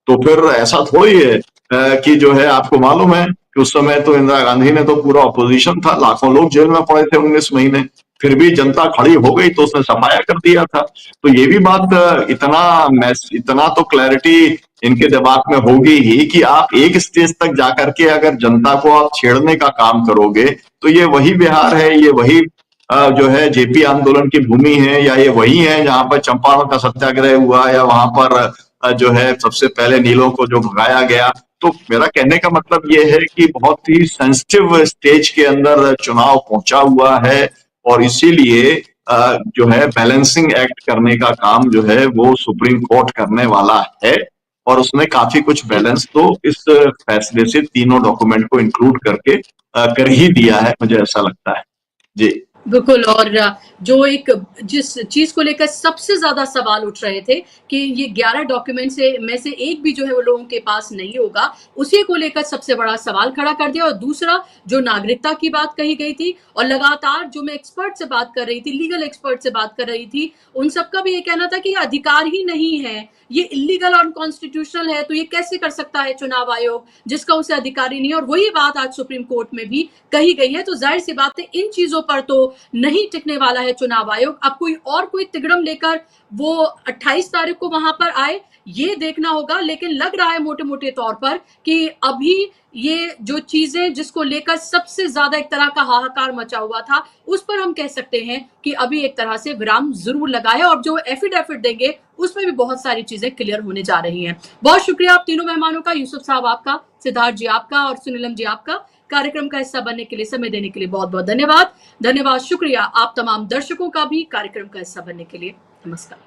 तो फिर ऐसा थोड़ी है कि जो है आपको मालूम है कि उस समय तो इंदिरा गांधी ने तो पूरा ऑपोजिशन था, लाखों लोग जेल में पड़े थे 19 महीने, फिर भी जनता खड़ी हो गई तो उसने सफाया कर दिया था। तो ये भी बात इतना तो क्लैरिटी इनके दिमाग में होगी ही कि आप एक स्टेज तक जाकर के अगर जनता को आप छेड़ने का काम करोगे तो ये वही बिहार है, ये वही जो है जेपी आंदोलन की भूमि है, या ये वही है जहां पर चंपारण का सत्याग्रह हुआ, या वहां पर जो है सबसे पहले नीलों को जो भगाया गया। तो मेरा कहने का मतलब ये है कि बहुत ही सेंसिटिव स्टेज के अंदर चुनाव पहुंचा हुआ है, और इसीलिए जो है बैलेंसिंग एक्ट करने का काम जो है वो सुप्रीम कोर्ट करने वाला है, और उसने काफी कुछ बैलेंस तो इस फैसले से तीनों डॉक्यूमेंट को इंक्लूड करके कर ही दिया है, मुझे ऐसा लगता है जी। बिल्कुल। और जो एक जिस चीज को लेकर सबसे ज्यादा सवाल उठ रहे थे कि ये 11 डॉक्यूमेंट से में से एक भी जो है वो लोगों के पास नहीं होगा, उसी को लेकर सबसे बड़ा सवाल खड़ा कर दिया। और दूसरा जो नागरिकता की बात कही गई थी, और लगातार जो मैं एक्सपर्ट से बात कर रही थी, लीगल एक्सपर्ट से बात कर रही थी, उन सबका भी ये कहना था कि ये अधिकार ही नहीं है, ये इलीगल और अनकॉन्स्टिट्यूशनल है, तो ये कैसे कर सकता है चुनाव आयोग जिसका उसे अधिकार ही नहीं है। और वही बात आज सुप्रीम कोर्ट में भी कही गई है। तो जाहिर सी बात है इन चीजों पर तो नहीं टिकने वाला है चुनाव आयोग। अब कोई तिगड़म लेकर वो 28 तारीख को वहां पर आए, ये देखना होगा। लेकिन लग रहा है मोटे मोटे तौर पर कि अभी ये जो चीजें जिसको लेकर सबसे ज्यादा एक तरह का हाहाकार मचा हुआ था, उस पर हम कह सकते हैं कि अभी एक तरह से विराम जरूर लगा है। और जो एफिडेविट देंगे उसमें भी बहुत सारी चीजें क्लियर होने जा रही हैं। बहुत शुक्रिया आप तीनों मेहमानों का, यूसुफ साहब आपका, सिद्धार्थ जी आपका और सुनीलम जी आपका, कार्यक्रम का हिस्सा बनने के लिए, समय देने के लिए बहुत बहुत धन्यवाद। शुक्रिया आप तमाम दर्शकों का भी कार्यक्रम का हिस्सा बनने के लिए। नमस्कार।